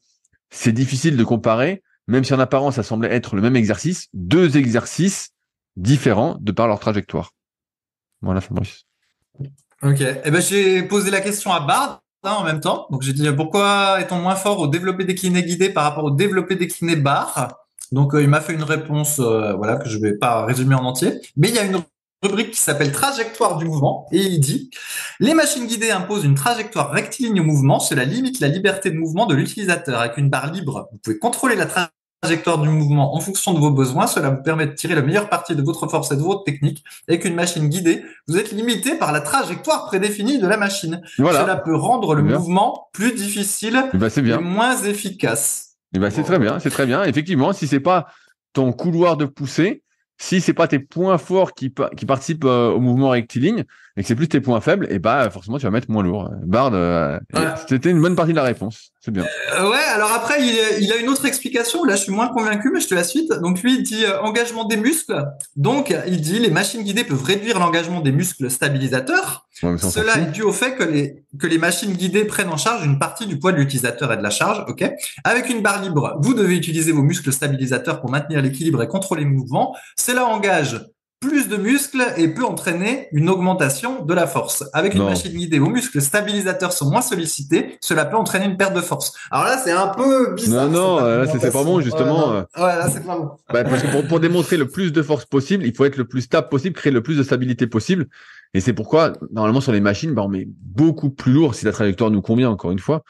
c'est difficile de comparer, même si en apparence ça semblait être le même exercice, deux exercices différents de par leur trajectoire. Voilà, Fabrice. Ok. Eh ben, j'ai posé la question à Bard en même temps. Donc j'ai dit pourquoi est-on moins fort au développé décliné guidé par rapport au développé décliné barre? Donc il m'a fait une réponse voilà que je vais pas résumer en entier, mais il y a une rubrique qui s'appelle trajectoire du mouvement et il dit les machines guidées imposent une trajectoire rectiligne au mouvement, cela limite la liberté de mouvement de l'utilisateur. Avec une barre libre, vous pouvez contrôler la trajectoire du mouvement en fonction de vos besoins, cela vous permet de tirer la meilleure partie de votre force et de votre technique. Avec une machine guidée, vous êtes limité par la trajectoire prédéfinie de la machine. Voilà. Cela peut rendre le mouvement plus difficile et moins efficace. C'est très bien, c'est très bien. Effectivement, si c'est pas ton couloir de poussée, si c'est pas tes points forts qui participent au mouvement rectiligne et que c'est plus tes points faibles, et forcément tu vas mettre moins lourd. Bard, c'était une bonne partie de la réponse. C'est bien. Ouais, alors après, il a une autre explication. Là, je suis moins convaincu, mais je te la suite. Donc, lui, il dit engagement des muscles. Donc, il dit les machines guidées peuvent réduire l'engagement des muscles stabilisateurs. Ouais, mais ça, on s'en Cela fout. est dû au fait que les machines guidées prennent en charge une partie du poids de l'utilisateur et de la charge. Ok. Avec une barre libre, vous devez utiliser vos muscles stabilisateurs pour maintenir l'équilibre et contrôler le mouvement. Cela engage plus de muscles et peut entraîner une augmentation de la force. Avec une Non. machine guidée, vos muscles stabilisateurs sont moins sollicités. Cela peut entraîner une perte de force. Alors là, c'est un peu bizarre. Non, là, c'est pas bon, Ouais, justement. ouais, là, c'est pas bon. Parce que pour démontrer le plus de force possible, il faut être le plus stable possible, créer le plus de stabilité possible. Et c'est pourquoi, normalement, sur les machines, on met beaucoup plus lourd, si la trajectoire nous convient, encore une fois.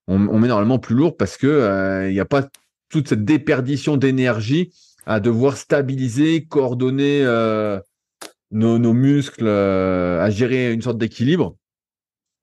On met normalement plus lourd parce que il n'y a pas toute cette déperdition d'énergie à devoir stabiliser, coordonner nos muscles, à gérer une sorte d'équilibre.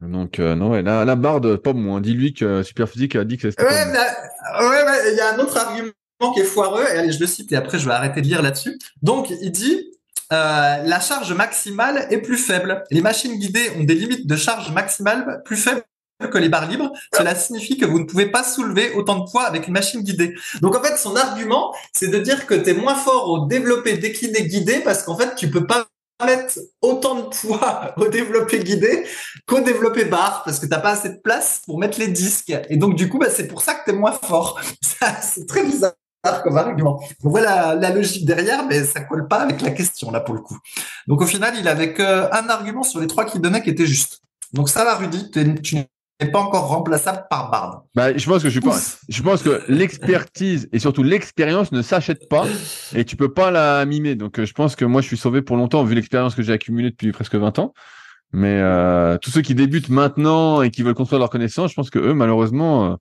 Donc, non, ouais, la barre, pas bon. Dis-lui que Superphysique a dit que c'était pas bon. Ouais, il y a un autre argument qui est foireux. Et allez, je le cite et après, je vais arrêter de lire là-dessus. Donc, il dit la charge maximale est plus faible. Les machines guidées ont des limites de charge maximale plus faibles que les barres libres. Cela signifie que vous ne pouvez pas soulever autant de poids avec une machine guidée. Donc, en fait, son argument, c'est de dire que tu es moins fort au développé décliné guidé parce qu'en fait, tu peux pas mettre autant de poids au développé guidé qu'au développé barre parce que t'as pas assez de place pour mettre les disques. Et donc, du coup, c'est pour ça que t'es moins fort. C'est très bizarre comme argument. On voit la logique derrière, mais ça colle pas avec la question, là, pour le coup. Donc, au final, il avait qu'un argument sur les trois qu'il donnait qui était juste. Donc, ça va, Rudy, tu n'es pas encore remplaçable par Bard. Je pense que l'expertise et surtout l'expérience ne s'achètent pas et tu peux pas la mimer. Donc, je pense que moi, je suis sauvé pour longtemps vu l'expérience que j'ai accumulée depuis presque 20 ans. Mais tous ceux qui débutent maintenant et qui veulent construire leur connaissance, je pense que eux, malheureusement,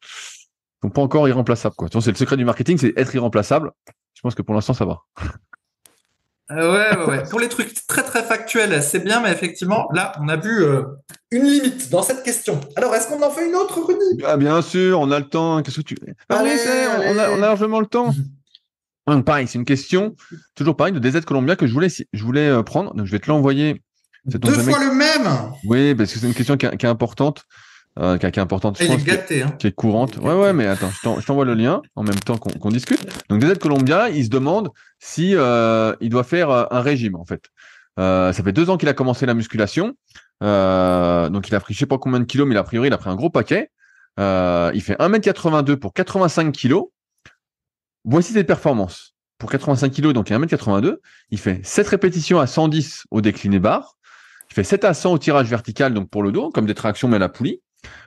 sont pas encore irremplaçables, quoi. C'est le secret du marketing, c'est être irremplaçable. Je pense que pour l'instant, ça va. Ouais. Pour les trucs très très factuels, c'est bien, mais effectivement, là, on a vu une limite dans cette question. Alors, est-ce qu'on en fait une autre, Rudy? Ah, bien sûr, on a le temps. Qu'est-ce que tu... Ah oui, on a largement le temps. Donc, pareil, c'est une question, toujours pareil, de DZ Colombia que je voulais prendre. Donc, je vais te l'envoyer. Deux fois le même. Oui, parce que c'est une question qui est importante. Qui est importante, je pense, qui est courante. Ouais, mais attends, je t'envoie le lien en même temps qu'on discute. Donc, DZ Colombia, il se demande si il doit faire un régime, en fait. Ça fait 2 ans qu'il a commencé la musculation. Donc, il a pris je sais pas combien de kilos, mais a priori, il a pris un gros paquet. Il fait 1m82 pour 85 kilos. Voici ses performances. Pour 85 kilos, donc il est 1m82, il fait 7 répétitions à 110 au décliné barre. Il fait 7 à 100 au tirage vertical, donc pour le dos, comme des tractions mais à la poulie.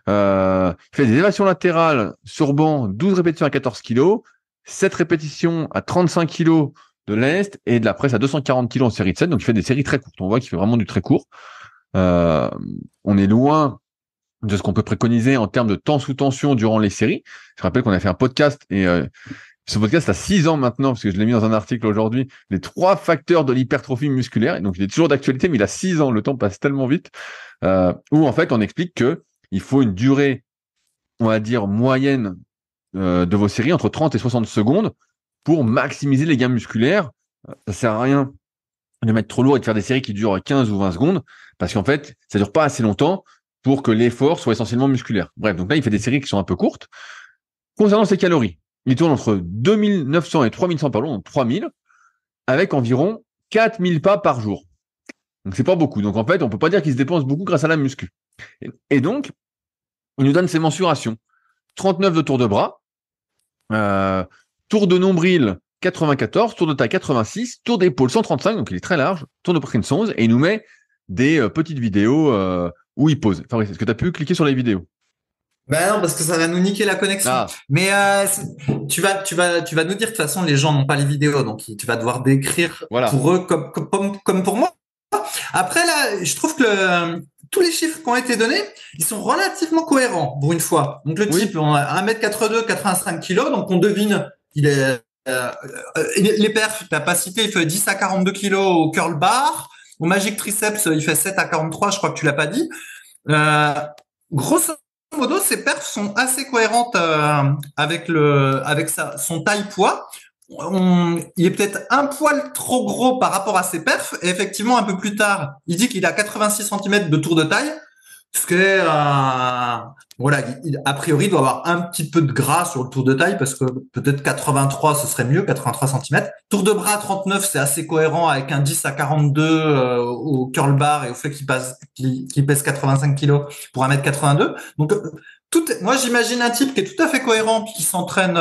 Il fait des élévations latérales sur banc, 12 répétitions à 14 kg, 7 répétitions à 35 kg de l'Est et de la presse à 240 kg en série de 7. Donc il fait des séries très courtes. On voit qu'il fait vraiment du très court. On est loin de ce qu'on peut préconiser en termes de temps sous tension durant les séries. Je rappelle qu'on a fait un podcast et ce podcast a 6 ans maintenant, parce que je l'ai mis dans un article aujourd'hui, les 3 facteurs de l'hypertrophie musculaire. Et donc, il est toujours d'actualité, mais il a 6 ans. Le temps passe tellement vite. Où, en fait, on explique que il faut une durée, on va dire, moyenne de vos séries, entre 30 et 60 secondes, pour maximiser les gains musculaires. Ça sert à rien de mettre trop lourd et de faire des séries qui durent 15 ou 20 secondes, parce qu'en fait, ça dure pas assez longtemps pour que l'effort soit essentiellement musculaire. Bref, donc là, il fait des séries qui sont un peu courtes. Concernant ses calories, il tourne entre 2900 et 3100 par jour, donc 3000, avec environ 4000 pas par jour. Donc, c'est pas beaucoup. Donc, en fait, on peut pas dire qu'il se dépense beaucoup grâce à la muscu. Et donc, il nous donne ses mensurations. 39 de tour de bras, tour de nombril 94, tour de taille 86, tour d'épaule 135, donc il est très large, tour de poitrine 11, et il nous met des petites vidéos où il pose. Fabrice, est-ce que tu as pu cliquer sur les vidéos? Ben non, parce que ça va nous niquer la connexion. Ah. Mais tu vas nous dire de toute façon les gens n'ont pas les vidéos, donc tu vas devoir décrire pour eux comme pour moi. Après là, je trouve que tous les chiffres qui ont été donnés, ils sont relativement cohérents pour une fois. Donc le type, on a 1m82, 85 kg, donc on devine il est les perfs, t'as pas cité, il fait 10 à 42 kg au curl bar, au magic triceps, il fait 7 à 43, je crois que tu l'as pas dit. Grosso modo, ses perfs sont assez cohérentes avec son taille-poids. Il est peut-être un poil trop gros par rapport à ses perfs. Et effectivement, un peu plus tard, il dit qu'il a 86 cm de tour de taille, ce qui est voilà, a priori, il doit avoir un petit peu de gras sur le tour de taille parce que peut-être 83, ce serait mieux, 83 cm. Tour de bras 39, c'est assez cohérent avec un 10 à 42 au curl bar et au fait qu'il pèse 85 kilos pour 1m82. Donc, moi, j'imagine un type qui est tout à fait cohérent puis qui s'entraîne,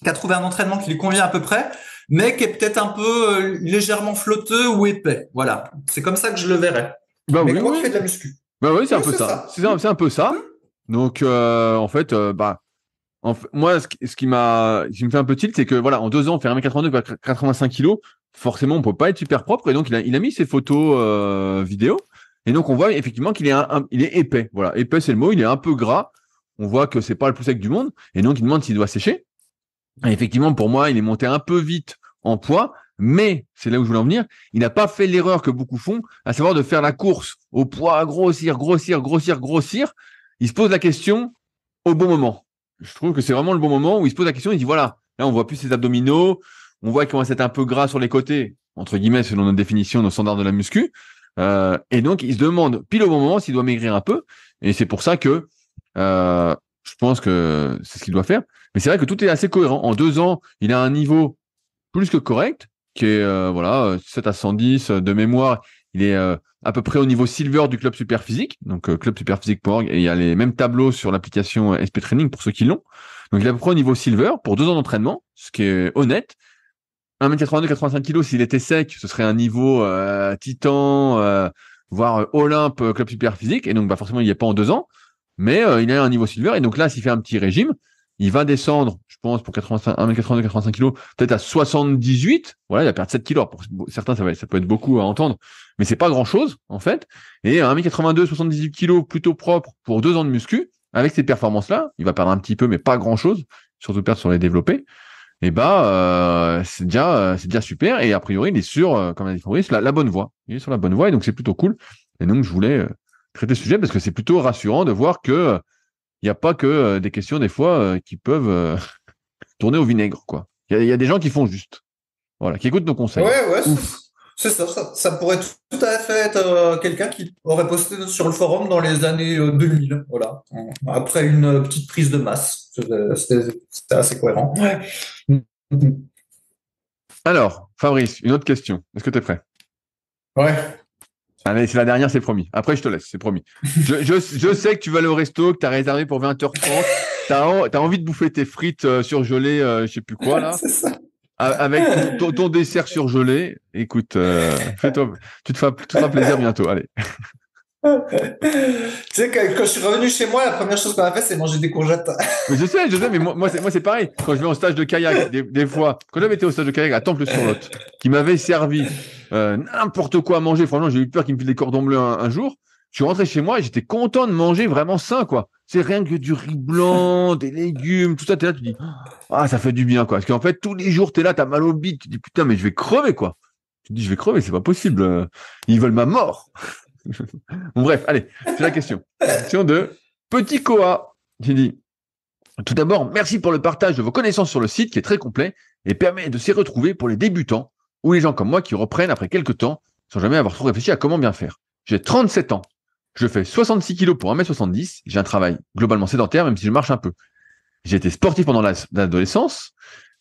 qui a trouvé un entraînement qui lui convient à peu près, mais qui est peut-être un peu légèrement flotteux ou épais. Voilà, c'est comme ça que je le verrais. Bah Mais oui, quoi qu'il oui. fait de la muscu. Bah oui, c'est un Ouais, peu c'est ça. ça. C'est un peu ça. Donc, en fait, moi, ce qui me fait un peu tilt, c'est que voilà, en 2 ans, faire 1m82, 85 kilos, forcément, on peut pas être super propre. Et donc, il a mis ses photos vidéo. Et donc, on voit effectivement qu'il est il est épais. Voilà, épais, c'est le mot. Il est un peu gras. On voit que c'est pas le plus sec du monde. Et donc, il demande s'il doit sécher. Et effectivement, pour moi, il est monté un peu vite en poids. Mais, c'est là où je voulais en venir, il n'a pas fait l'erreur que beaucoup font, à savoir de faire la course au poids, grossir, grossir, grossir, grossir. Il se pose la question au bon moment. Je trouve que c'est vraiment le bon moment où il se pose la question, il dit voilà, là on voit plus ses abdominaux, on voit qu'il commence à être un peu gras sur les côtés, entre guillemets, selon notre définition, nos standards de la muscu. Et donc il se demande pile au bon moment s'il doit maigrir un peu. Et c'est pour ça que je pense que c'est ce qu'il doit faire. Mais c'est vrai que tout est assez cohérent. En 2 ans, il a un niveau plus que correct, qui est 7 à 110 de mémoire. Il est à peu près au niveau silver du club Superphysique, donc clubsuperphysique.org, et il y a les mêmes tableaux sur l'application SP Training pour ceux qui l'ont. Donc il est à peu près au niveau silver pour 2 ans d'entraînement, ce qui est honnête. 1m82, 85 kg, s'il était sec, ce serait un niveau titan, voire Olympe, club Superphysique, et donc bah, forcément il n'y est pas en 2 ans, mais il a un niveau silver, et donc là, s'il fait un petit régime, il va descendre, je pense, pour 1m82, 85 kg, peut-être à 78. Voilà, il va perdre 7 kg. Pour certains, ça peut être beaucoup à entendre, mais c'est pas grand-chose, en fait. Et 1m82, 78 kg, plutôt propre pour 2 ans de muscu, avec ces performances-là, il va perdre un petit peu, mais pas grand-chose, surtout perdre sur les développés. Et bah, c'est déjà super. Et a priori, il est sur, comme a dit Fabrice, la bonne voie. Il est sur la bonne voie, et donc c'est plutôt cool. Et donc, je voulais traiter ce sujet parce que c'est plutôt rassurant de voir que il n'y a pas que des questions, des fois, qui peuvent tourner au vinaigre, quoi. Il y a des gens qui font juste. Voilà, qui écoutent nos conseils. Ouais, Ouf. c'est ça, ça pourrait tout à fait être quelqu'un qui aurait posté sur le forum dans les années 2000, voilà, après une petite prise de masse. C'était assez cohérent. Ouais. Alors, Fabrice, une autre question. Est-ce que tu es prêt? Ouais. Allez, c'est la dernière, c'est promis. Après, je te laisse, c'est promis. Je sais que tu vas aller au resto, que tu as réservé pour 20h30. T'as envie de bouffer tes frites surgelées, je sais plus quoi, là. C'est ça. Avec ton dessert surgelé. Écoute, fais-toi, tu te feras plaisir bientôt. Allez. Tu sais, quand je suis revenu chez moi, la première chose qu'on a fait, c'est manger des courgettes. Mais je sais, mais moi c'est pareil. Quand je vais en stage de kayak, des fois, quand j'avais été au stage de kayak à Temple-sur-Lot, qui m'avait servi n'importe quoi à manger, franchement, j'ai eu peur qu'il me file des cordons bleus un jour. Je suis rentré chez moi et j'étais content de manger vraiment sain, quoi. C'est rien que du riz blanc, des légumes, tout ça. T'es là, tu dis, ah, ça fait du bien, quoi. Parce qu'en fait, tous les jours, t'es là, t'as mal au bide, tu dis, putain, mais je vais crever, quoi. Tu te dis, je vais crever, c'est pas possible. Ils veulent ma mort. Bon, bref, allez, c'est la question. Question de Petit Koa. J'ai dit, tout d'abord, merci pour le partage de vos connaissances sur le site qui est très complet et permet de s'y retrouver pour les débutants ou les gens comme moi qui reprennent après quelques temps sans jamais avoir trop réfléchi à comment bien faire. J'ai 37 ans. Je fais 66 kilos pour 1m70. J'ai un travail globalement sédentaire, même si je marche un peu. J'ai été sportif pendant l'adolescence,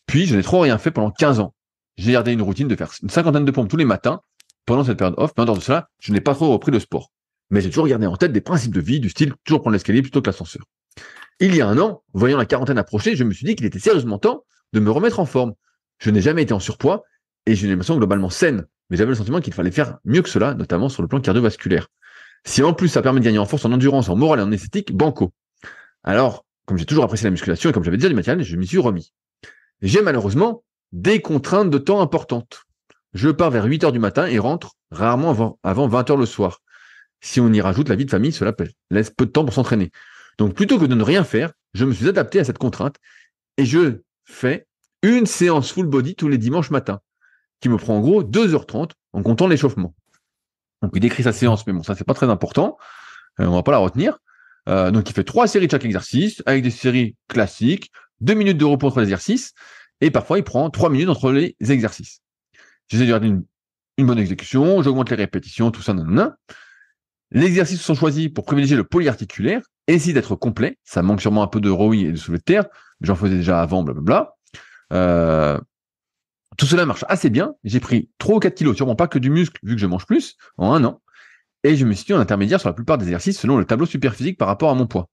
puis je n'ai trop rien fait pendant 15 ans. J'ai gardé une routine de faire une cinquantaine de pompes tous les matins pendant cette période off, mais en dehors de cela, je n'ai pas trop repris le sport. Mais j'ai toujours gardé en tête des principes de vie, du style toujours prendre l'escalier plutôt que l'ascenseur. Il y a un an, voyant la quarantaine approcher, je me suis dit qu'il était sérieusement temps de me remettre en forme. Je n'ai jamais été en surpoids et j'ai une émotion globalement saine, mais j'avais le sentiment qu'il fallait faire mieux que cela, notamment sur le plan cardiovasculaire. Si en plus ça permet de gagner en force, en endurance, en morale et en esthétique, banco. Alors, comme j'ai toujours apprécié la musculation et comme j'avais déjà du matériel, je m'y suis remis. J'ai malheureusement des contraintes de temps importantes. Je pars vers 8h du matin et rentre rarement avant 20h le soir. Si on y rajoute la vie de famille, cela laisse peu de temps pour s'entraîner. Donc plutôt que de ne rien faire, je me suis adapté à cette contrainte et je fais une séance full body tous les dimanches matins, qui me prend en gros 2h30 en comptant l'échauffement. Donc il décrit sa séance, mais bon, ça c'est pas très important, on va pas la retenir. Donc il fait 3 séries de chaque exercice, avec des séries classiques, 2 minutes de repos entre les exercices, et parfois il prend 3 minutes entre les exercices. J'essaie de garder une bonne exécution, j'augmente les répétitions, tout ça, nanana. Les exercices sont choisis pour privilégier le polyarticulaire, essayer d'être complet. Ça manque sûrement un peu de rowing et de soulevé de terre. J'en faisais déjà avant, blablabla. Tout cela marche assez bien. J'ai pris 3 ou 4 kilos, sûrement pas que du muscle, vu que je mange plus, en un an. Et je me suis dit en intermédiaire sur la plupart des exercices selon le tableau Superphysique par rapport à mon poids.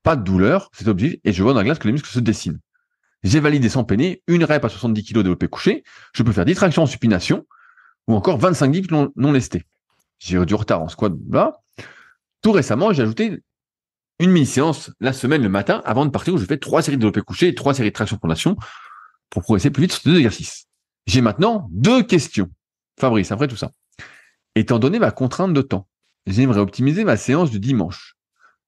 Pas de douleur, c'est objectif, et je vois dans la glace que les muscles se dessinent. J'ai validé sans peiner une rep à 70 kg développé couché. Je peux faire 10 tractions en supination, ou encore 25 dips non lestés. J'ai eu du retard en squat, là. Tout récemment, j'ai ajouté une mini-séance la semaine, le matin, avant de partir, où je fais 3 séries de développé couché et 3 séries de traction pronation pour progresser plus vite sur ces 2 exercices. J'ai maintenant 2 questions. Fabrice, après tout ça. Étant donné ma contrainte de temps, j'aimerais optimiser ma séance du dimanche.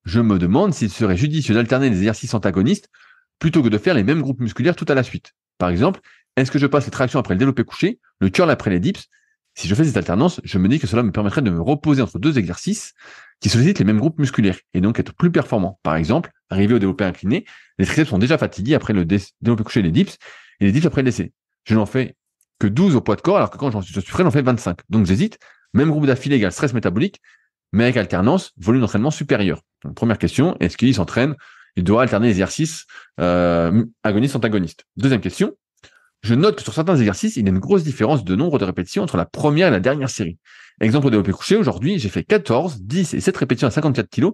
Je me demande s'il serait judicieux d'alterner les exercices antagonistes plutôt que de faire les mêmes groupes musculaires tout à la suite. Par exemple, est-ce que je passe les tractions après le développé couché, le curl après les dips? Si je fais cette alternance, je me dis que cela me permettrait de me reposer entre 2 exercices qui sollicitent les mêmes groupes musculaires et donc être plus performant. Par exemple, arrivé au développé incliné, les triceps sont déjà fatigués après le développé couché et les dips après le décès. Je n'en fais que 12 au poids de corps, alors que quand je suis frais, j'en fais 25. Donc j'hésite. Même groupe d'affilée égale stress métabolique, mais avec alternance, volume d'entraînement supérieur. Donc, première question, est-ce qu'il s'entraîne? Il doit alterner les exercices agonistes-antagonistes. Deuxième question, je note que sur certains exercices, il y a une grosse différence de nombre de répétitions entre la première et la dernière série. Exemple au développé couché, aujourd'hui, j'ai fait 14, 10 et 7 répétitions à 54 kg,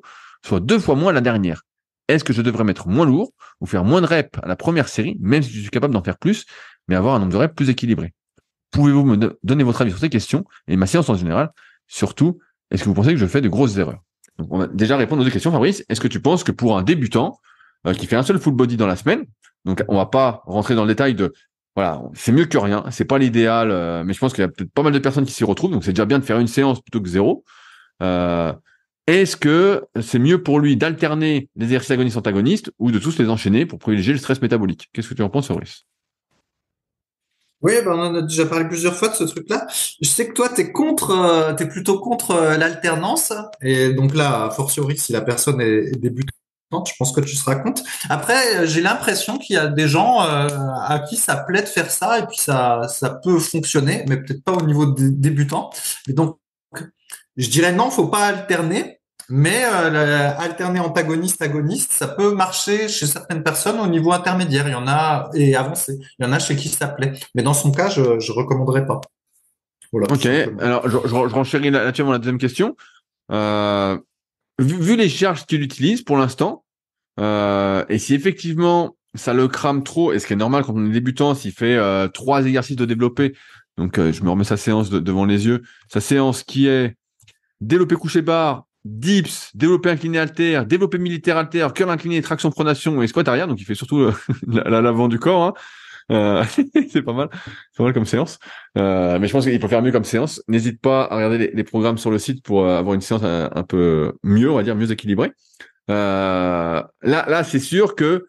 soit 2 fois moins la dernière. Est-ce que je devrais mettre moins lourd ou faire moins de reps à la première série, même si je suis capable d'en faire plus, mais avoir un nombre de reps plus équilibré? Pouvez-vous me donner votre avis sur ces questions et ma séance en général? Surtout, est-ce que vous pensez que je fais de grosses erreurs? Donc, on va déjà répondre aux 2 questions, Fabrice. Est-ce que tu penses que pour un débutant qui fait un seul full body dans la semaine, donc on va pas rentrer dans le détail de, voilà, c'est mieux que rien, c'est pas l'idéal, mais je pense qu'il y a peut-être pas mal de personnes qui s'y retrouvent, donc c'est déjà bien de faire une séance plutôt que 0. Est-ce que c'est mieux pour lui d'alterner les exercices agonistes-antagonistes ou de tous les enchaîner pour privilégier le stress métabolique? Qu'est-ce que tu en penses, Fabrice? Oui, ben on en a déjà parlé plusieurs fois de ce truc-là. Je sais que toi, t'es plutôt contre l'alternance. Et donc là, a fortiori, si la personne est débutante, je pense que tu seras contre. Après, j'ai l'impression qu'il y a des gens à qui ça plaît de faire ça et puis ça peut fonctionner, mais peut-être pas au niveau des débutants. Et donc, je dirais non, faut pas alterner. Mais alterner antagoniste-agoniste, ça peut marcher chez certaines personnes au niveau intermédiaire. Il y en a et avancé. Il y en a chez qui ça plaît. Mais dans son cas, je recommanderais pas. Voilà, tout Ok, simplement. alors je renchéris là-dessus avant la deuxième question. Euh, vu les charges qu'il utilise pour l'instant, et si effectivement ça le crame trop, et ce qui est normal quand on est débutant, s'il fait 3 exercices de développé, donc je me remets sa séance devant les yeux, sa séance qui est développé couché barre, dips, développé incliné haltère, développé militaire haltère, curl incliné, traction pronation et squat arrière, donc il fait surtout l'avant du corps, hein. C'est pas mal comme séance. Mais je pense qu'il peut faire mieux comme séance. N'hésite pas à regarder les programmes sur le site pour avoir une séance un peu mieux, on va dire, mieux équilibrée. Là, c'est sûr que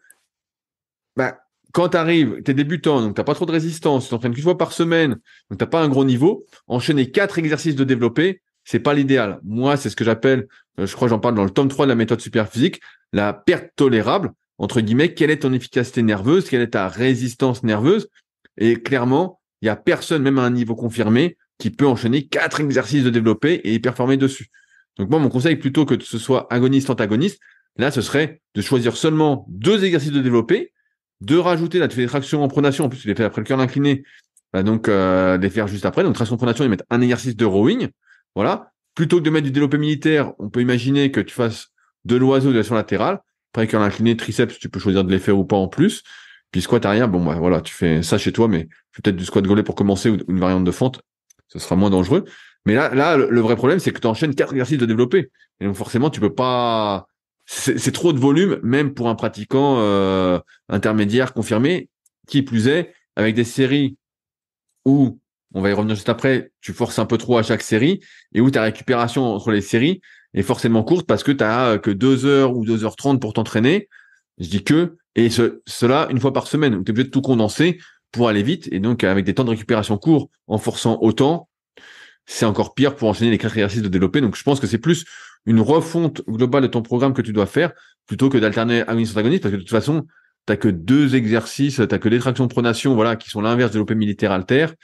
bah, quand tu arrives, tu es débutant, donc tu pas trop de résistance, tu t'entraînes qu'une fois par semaine, donc tu pas un gros niveau, enchaîner 4 exercices de développé, c'est pas l'idéal. Moi, c'est ce que j'appelle, je crois que j'en parle dans le tome 3 de la méthode Superphysique, la perte tolérable, entre guillemets, quelle est ton efficacité nerveuse, quelle est ta résistance nerveuse, et clairement, il y a personne, même à un niveau confirmé, qui peut enchaîner 4 exercices de développé et y performer dessus. Donc moi, mon conseil, plutôt que ce soit agoniste-antagoniste, là, ce serait de choisir seulement 2 exercices de développé, de rajouter, là, tu fais des tractions en pronation, en plus, tu les fais après le curl incliné, bah, donc les faire juste après. Donc, traction pronation, ils mettent un exercice de rowing, voilà. Plutôt que de mettre du développé militaire, on peut imaginer que tu fasses de l'oiseau de l'action latérale. Après, curl incliné, triceps, tu peux choisir de les faire ou pas en plus. Puis squat arrière, bon, bah, voilà, tu fais ça chez toi, mais peut-être du squat gaulé pour commencer ou une variante de fente. Ce sera moins dangereux. Mais là, le vrai problème, c'est que tu enchaînes 4 exercices de développé. Et donc, forcément, tu peux pas, c'est trop de volume, même pour un pratiquant intermédiaire confirmé, qui plus est, avec des séries où, on va y revenir juste après, tu forces un peu trop à chaque série, et où ta récupération entre les séries est forcément courte parce que tu as que 2 heures ou 2h30 pour t'entraîner. Je dis que, et cela une fois par semaine. Donc, tu es obligé de tout condenser pour aller vite, et donc avec des temps de récupération courts, en forçant autant, c'est encore pire pour enchaîner les 4 exercices de développer. Donc, je pense que c'est plus une refonte globale de ton programme que tu dois faire plutôt que d'alterner agoniste-antagoniste, parce que de toute façon, t'as que 2 exercices, t'as que des tractions pronation, voilà, qui sont l'inverse de développé militaire haltère.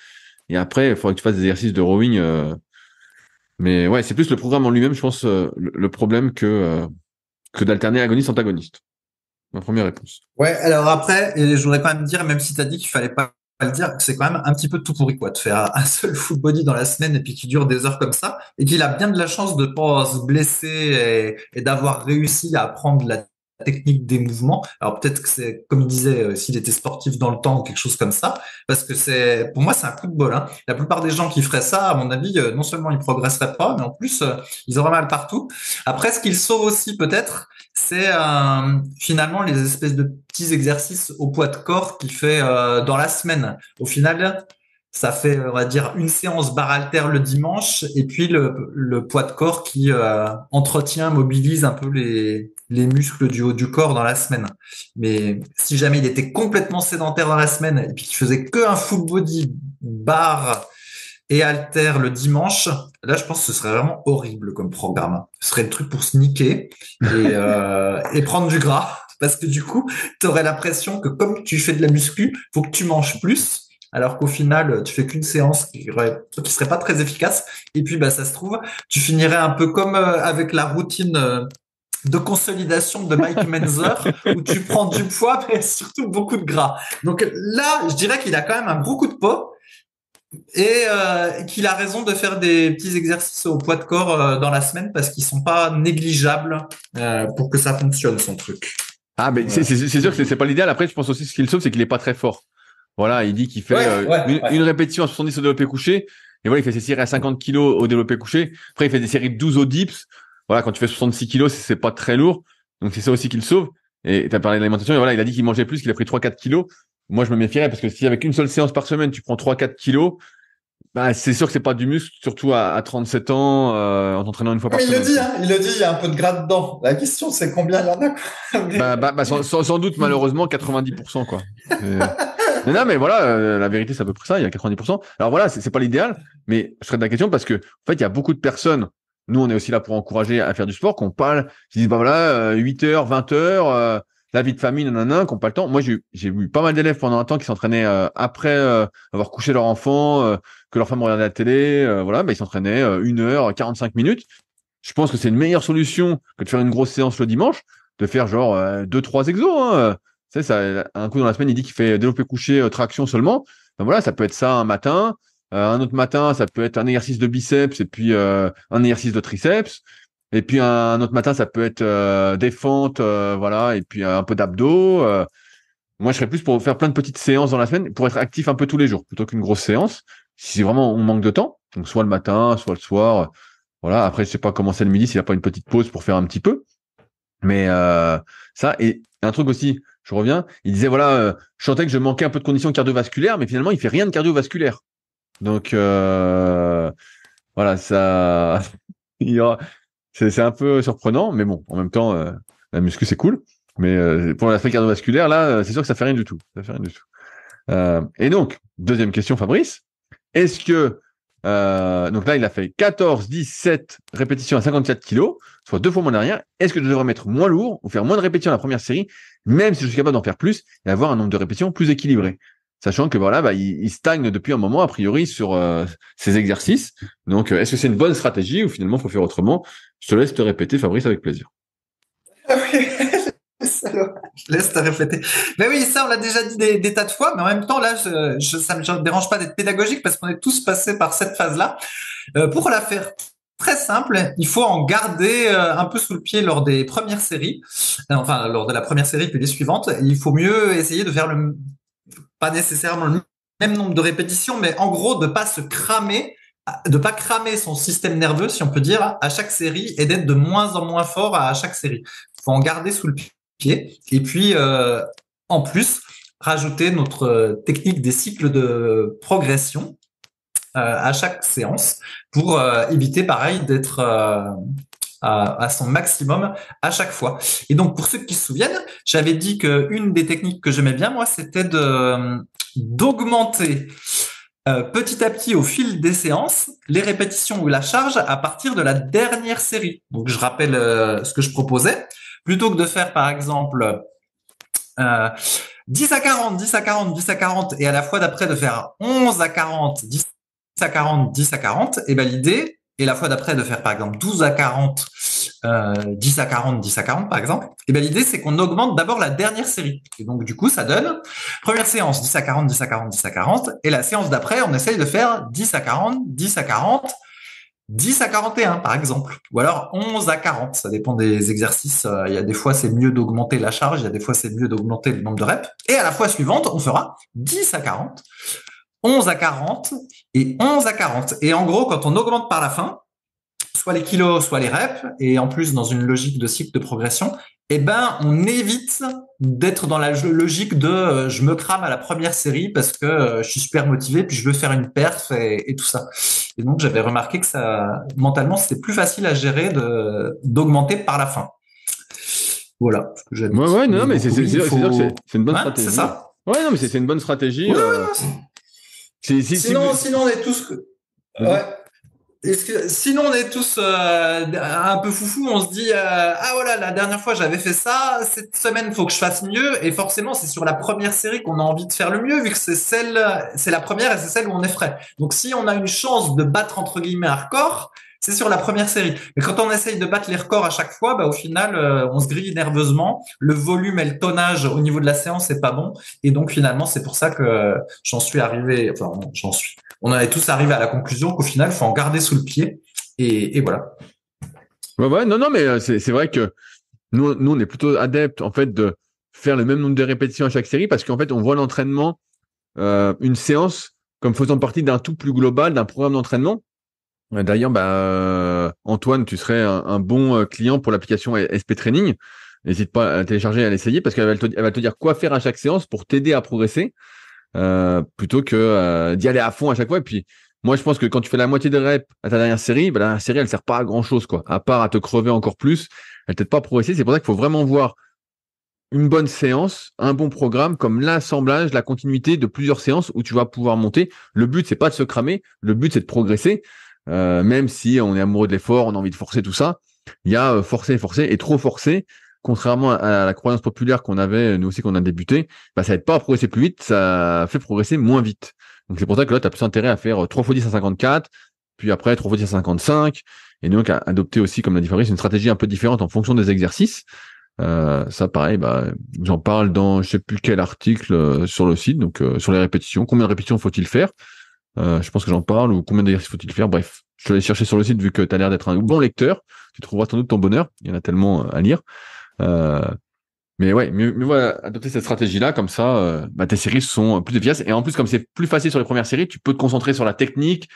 Et après, il faudrait que tu fasses des exercices de rowing. Mais ouais, c'est plus le programme en lui-même, je pense, le problème que d'alterner agoniste-antagoniste. Ma première réponse. Ouais, alors après, et je voudrais quand même dire, même si tu as dit qu'il fallait pas le dire, que c'est quand même un petit peu tout pourri, quoi, de faire un seul full body dans la semaine et puis qui dure des heures comme ça, et qu'il a bien de la chance de pas se blesser et d'avoir réussi à apprendre la technique des mouvements. Alors peut-être que c'est, comme il disait, s'il était sportif dans le temps ou quelque chose comme ça, parce que pour moi, c'est un coup de bol, hein. La plupart des gens qui feraient ça, à mon avis, non seulement ils progresseraient pas, mais en plus, ils auraient mal partout. Après, ce qu'ils sauvent aussi, peut-être, c'est finalement les espèces de petits exercices au poids de corps qu'il fait dans la semaine. Au final, ça fait, on va dire, une séance barre haltère le dimanche et puis le poids de corps qui entretient, mobilise un peu les muscles du haut du corps dans la semaine. Mais si jamais il était complètement sédentaire dans la semaine et puis qu'il faisait que un full body barre et haltère le dimanche, là, je pense que ce serait vraiment horrible comme programme. Ce serait le truc pour se niquer et prendre du gras. Parce que du coup, tu aurais l'impression que comme tu fais de la muscu, faut que tu manges plus. Alors qu'au final, tu fais qu'une séance qui serait pas très efficace. Et puis, bah, ça se trouve, tu finirais un peu comme avec la routine de consolidation de Mike Menzer, où tu prends du poids, mais surtout beaucoup de gras. Donc là, je dirais qu'il a quand même un gros coup de pot. Et qu'il a raison de faire des petits exercices au poids de corps dans la semaine parce qu'ils sont pas négligeables pour que ça fonctionne son truc. Ah, mais Voilà. c'est sûr que c'est pas l'idéal. Après, je pense aussi ce qu'il sauve, c'est qu'il est pas très fort. Voilà, il dit qu'il fait une répétition à 70 au développé couché. Et voilà, il fait ses séries à 50 kilos au développé couché. Après, il fait des séries de 12 au dips. Voilà, quand tu fais 66 kilos, c'est pas très lourd. Donc, c'est ça aussi qu'il sauve. Et tu as parlé de l'alimentation. Et voilà, il a dit qu'il mangeait plus, qu'il a pris 3-4 kilos. Moi, je me méfierais parce que si avec une seule séance par semaine, tu prends 3-4 kilos, bah, c'est sûr que c'est pas du muscle, surtout à 37 ans, en t'entraînant une fois par Mais il semaine. le dit, hein, il le dit, il y a un peu de gras dedans. La question, c'est combien il y en a, quoi. Mais... Sans doute, malheureusement, 90%, quoi. Non, mais voilà, la vérité, c'est à peu près ça, il y a 90%. Alors voilà, c'est pas l'idéal, mais je serais de la question parce que, en fait, il y a beaucoup de personnes, nous, on est aussi là pour encourager à faire du sport, qu'on parle, qui disent, bah voilà, 8 heures, 20 heures, la vie de famille, nanana, qu'on pas le temps. Moi, j'ai eu pas mal d'élèves pendant un temps qui s'entraînaient après avoir couché leur enfant, que leur femme regardait la télé, voilà, bah, ils s'entraînaient 1 heure, 45 minutes. Je pense que c'est une meilleure solution que de faire une grosse séance le dimanche, de faire genre 2-3 exos, hein. Tu sais, ça, un coup dans la semaine, il dit qu'il fait développé couché, traction seulement. Ben voilà, ça peut être ça un matin. Un autre matin, ça peut être un exercice de biceps et puis un exercice de triceps. Et puis un autre matin, ça peut être des fentes, voilà, et puis un peu d'abdos. Moi, je serais plus pour faire plein de petites séances dans la semaine, pour être actif un peu tous les jours, plutôt qu'une grosse séance. Si vraiment on manque de temps, donc soit le matin, soit le soir. Voilà. Après, je sais pas comment c'est le midi, s'il n'y a pas une petite pause pour faire un petit peu. Mais ça, et un truc aussi, je reviens, il disait, voilà, je sentais que je manquais un peu de conditions cardiovasculaires, mais finalement, il fait rien de cardiovasculaire. Donc, voilà, ça, c'est un peu surprenant, mais bon, en même temps, la muscu, c'est cool. Mais pour l'aspect cardiovasculaire, là, c'est sûr que ça fait rien du tout. Ça fait rien du tout. Et donc, deuxième question, Fabrice. Est-ce que donc là, il a fait 14, 17 répétitions à 54 kilos, soit 2 fois moins derrière. Est-ce que je devrais mettre moins lourd ou faire moins de répétitions à la première série, même si je suis capable d'en faire plus et avoir un nombre de répétitions plus équilibré? Sachant que voilà, bah, il stagne depuis un moment, a priori, sur ses exercices. Donc, est-ce que c'est une bonne stratégie ou finalement, il faut faire autrement? Je te laisse te répéter, Fabrice, avec plaisir. Je laisse te répéter. Mais oui, ça, on l'a déjà dit des tas de fois, mais en même temps, là, ça me dérange pas d'être pédagogique parce qu'on est tous passés par cette phase-là. Pour la faire très simple, il faut en garder un peu sous le pied lors des premières séries, enfin, lors de la première série puis les suivantes. Il faut mieux essayer de faire pas nécessairement le même nombre de répétitions, mais en gros, de pas cramer son système nerveux, si on peut dire, à chaque série et d'être de moins en moins fort à chaque série. Il faut en garder sous le pied. Et puis, en plus, rajouter notre technique des cycles de progression à chaque séance pour éviter, pareil, d'être à son maximum à chaque fois. Et donc, pour ceux qui se souviennent, j'avais dit qu'une des techniques que j'aimais bien, moi, c'était d'augmenter petit à petit au fil des séances les répétitions ou la charge à partir de la dernière série. Donc, je rappelle ce que je proposais. Plutôt que de faire, par exemple, 10 à 40, 10 à 40, 10 à 40, et à la fois d'après de faire 11 à 40, 10 à 40, 10 à 40, et ben l'idée, et la fois d'après de faire, par exemple, 12 à 40 10 à 40, 10 à 40 par exemple, et ben l'idée c'est qu'on augmente d'abord la dernière série. Et donc du coup, ça donne première séance 10 à 40, 10 à 40, 10 à 40, et la séance d'après, on essaye de faire 10 à 40, 10 à 40, 10 à 41 par exemple, ou alors 11 à 40, ça dépend des exercices. Il y a des fois c'est mieux d'augmenter la charge, il y a des fois c'est mieux d'augmenter le nombre de reps, et à la fois suivante, on fera 10 à 40, 11 à 40 et 11 à 40. Et en gros, quand on augmente par la fin, soit les kilos, soit les reps, et en plus dans une logique de cycle de progression, eh ben on évite d'être dans la logique de je me crame à la première série parce que je suis super motivé puis je veux faire une perf et tout ça. Et donc j'avais remarqué que ça mentalement c'était plus facile à gérer d'augmenter par la fin. Voilà ce que j'avais dit. Ouais, non, Mais mais donc, c'est oui, sûr, c'est sûr que c'est une bonne hein, c'est stratégie. ça. Ouais, non, mais c'est une bonne stratégie. Ouais, sinon on est tous ouais. Sinon, on est tous un peu foufou. On se dit ah voilà, la dernière fois j'avais fait ça. Cette semaine, il faut que je fasse mieux. Et forcément, c'est sur la première série qu'on a envie de faire le mieux, vu que c'est la première et c'est celle où on est frais. Donc, si on a une chance de battre entre guillemets un record, c'est sur la première série. Mais quand on essaye de battre les records à chaque fois, bah au final, on se grille nerveusement. Le volume et le tonnage au niveau de la séance, c'est pas bon. Et donc finalement, c'est pour ça que j'en suis arrivé. Enfin, j'en suis. On avait tous arrivé à la conclusion qu'au final, il faut en garder sous le pied. Et voilà. Ouais, non, mais c'est vrai que nous, on est plutôt adeptes, en fait, de faire le même nombre de répétitions à chaque série parce qu'en fait, on voit l'entraînement, une séance comme faisant partie d'un tout plus global, d'un programme d'entraînement. D'ailleurs, Antoine, tu serais un bon client pour l'application SP Training. N'hésite pas à la télécharger et à l'essayer parce qu'elle va te dire quoi faire à chaque séance pour t'aider à progresser. Plutôt que d'y aller à fond à chaque fois. Et puis, moi, je pense que quand tu fais la moitié des reps à ta dernière série, la dernière série, elle sert pas à grand chose, quoi. À part à te crever encore plus, elle t'aide pas à progresser. C'est pour ça qu'il faut vraiment voir une bonne séance, un bon programme, comme l'assemblage, la continuité de plusieurs séances où tu vas pouvoir monter. Le but, c'est pas de se cramer. Le but, c'est de progresser. Même si on est amoureux de l'effort, on a envie de forcer tout ça. Il y a forcer et trop forcer. Contrairement à la croyance populaire qu'on avait, nous aussi, qu'on a débuté, ça aide pas à progresser plus vite, ça fait progresser moins vite. Donc, c'est pour ça que là, tu as plus intérêt à faire 3 x 10 à 54, puis après 3 x 10 à 55, et donc à adopter aussi, comme l'a dit Fabrice, une stratégie un peu différente en fonction des exercices. Ça, pareil, j'en parle dans je sais plus quel article sur le site, donc sur les répétitions. Combien de répétitions faut-il faire? Je pense que j'en parle, ou combien d'exercices faut-il faire? Bref, je te laisse chercher sur le site vu que tu as l'air d'être un bon lecteur. Tu trouveras sans doute ton bonheur. Il y en a tellement à lire. Mais ouais, mieux voilà, adopter cette stratégie-là, comme ça, tes séries sont plus efficaces. Et en plus, comme c'est plus facile sur les premières séries, tu peux te concentrer sur la technique.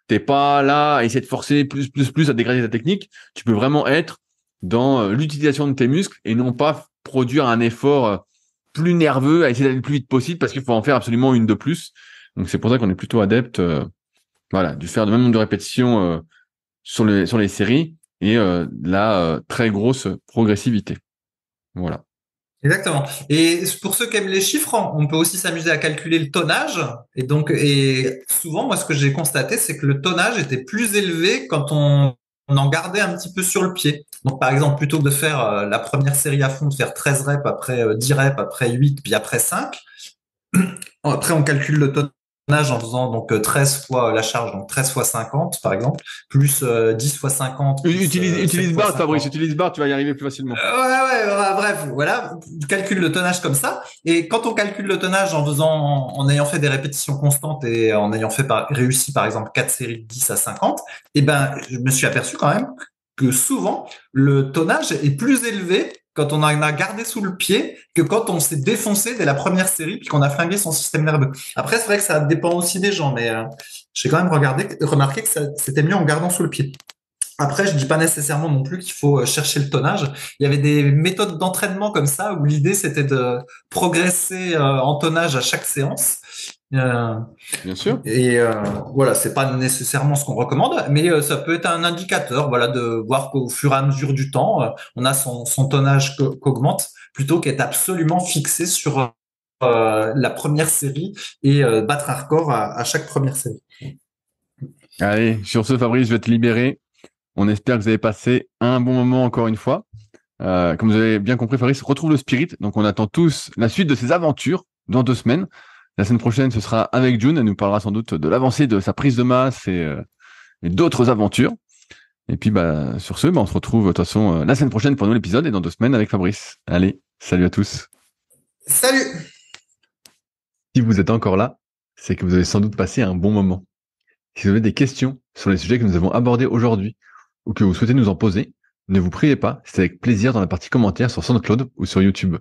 T'es pas là à essayer de forcer plus à dégrader ta technique. Tu peux vraiment être dans l'utilisation de tes muscles et non pas produire un effort plus nerveux à essayer d'aller le plus vite possible parce qu'il faut en faire absolument une de plus. Donc c'est pour ça qu'on est plutôt adepte, du faire le même nombre de répétitions sur les séries et la très grosse progressivité. Voilà. Exactement. Et pour ceux qui aiment les chiffres, on peut aussi s'amuser à calculer le tonnage. Et souvent, moi, ce que j'ai constaté, c'est que le tonnage était plus élevé quand on en gardait un petit peu sur le pied. Donc, par exemple, plutôt que de faire la première série à fond, de faire 13 reps, après 10 reps, après 8, puis après 5, après, on calcule le tonnage en faisant donc 13 fois la charge, donc 13 fois 50 par exemple, plus 10 fois 50. Plus, utilise Bart, Fabrice, utilise Bart, tu vas y arriver plus facilement. Bref, voilà, tu calcules le tonnage comme ça. Et quand on calcule le tonnage en ayant fait des répétitions constantes et en ayant réussi par exemple 4 séries de 10 à 50, je me suis aperçu quand même que souvent le tonnage est plus élevé quand on en a gardé sous le pied que quand on s'est défoncé dès la première série puis qu'on a flingué son système nerveux. Après, c'est vrai que ça dépend aussi des gens, mais j'ai quand même remarqué que c'était mieux en gardant sous le pied. Après, je dis pas nécessairement non plus qu'il faut chercher le tonnage. Il y avait des méthodes d'entraînement comme ça où l'idée c'était de progresser en tonnage à chaque séance. Bien sûr. Et voilà, c'est pas nécessairement ce qu'on recommande, mais ça peut être un indicateur, voilà, de voir qu'au fur et à mesure du temps, on a son tonnage qu'augmente plutôt qu'être absolument fixé sur la première série et battre un record à chaque première série. Allez, sur ce, Fabrice, je vais te libérer. On espère que vous avez passé un bon moment encore une fois. Comme vous avez bien compris, Fabrice retrouve le spirit. Donc, on attend tous la suite de ses aventures dans 2 semaines. La semaine prochaine, ce sera avec June. Elle nous parlera sans doute de l'avancée de sa prise de masse et d'autres aventures. Et puis, sur ce, on se retrouve de toute façon la semaine prochaine pour un nouvel épisode et dans 2 semaines avec Fabrice. Allez, salut à tous. Salut! Si vous êtes encore là, c'est que vous avez sans doute passé un bon moment. Si vous avez des questions sur les sujets que nous avons abordés aujourd'hui ou que vous souhaitez nous en poser, ne vous privez pas, c'est avec plaisir dans la partie commentaires sur SoundCloud ou sur YouTube.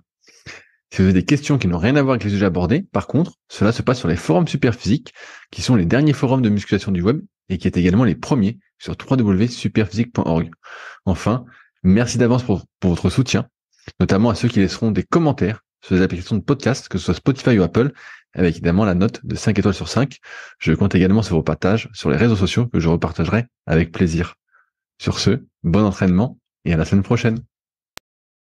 Si vous avez des questions qui n'ont rien à voir avec les sujets abordés, par contre, cela se passe sur les forums Superphysique, qui sont les derniers forums de musculation du web et qui est également les premiers sur www.superphysique.org. Enfin, merci d'avance pour votre soutien, notamment à ceux qui laisseront des commentaires sur les applications de podcast, que ce soit Spotify ou Apple, avec évidemment la note de 5 étoiles sur 5. Je compte également sur vos partages sur les réseaux sociaux que je repartagerai avec plaisir. Sur ce, bon entraînement et à la semaine prochaine.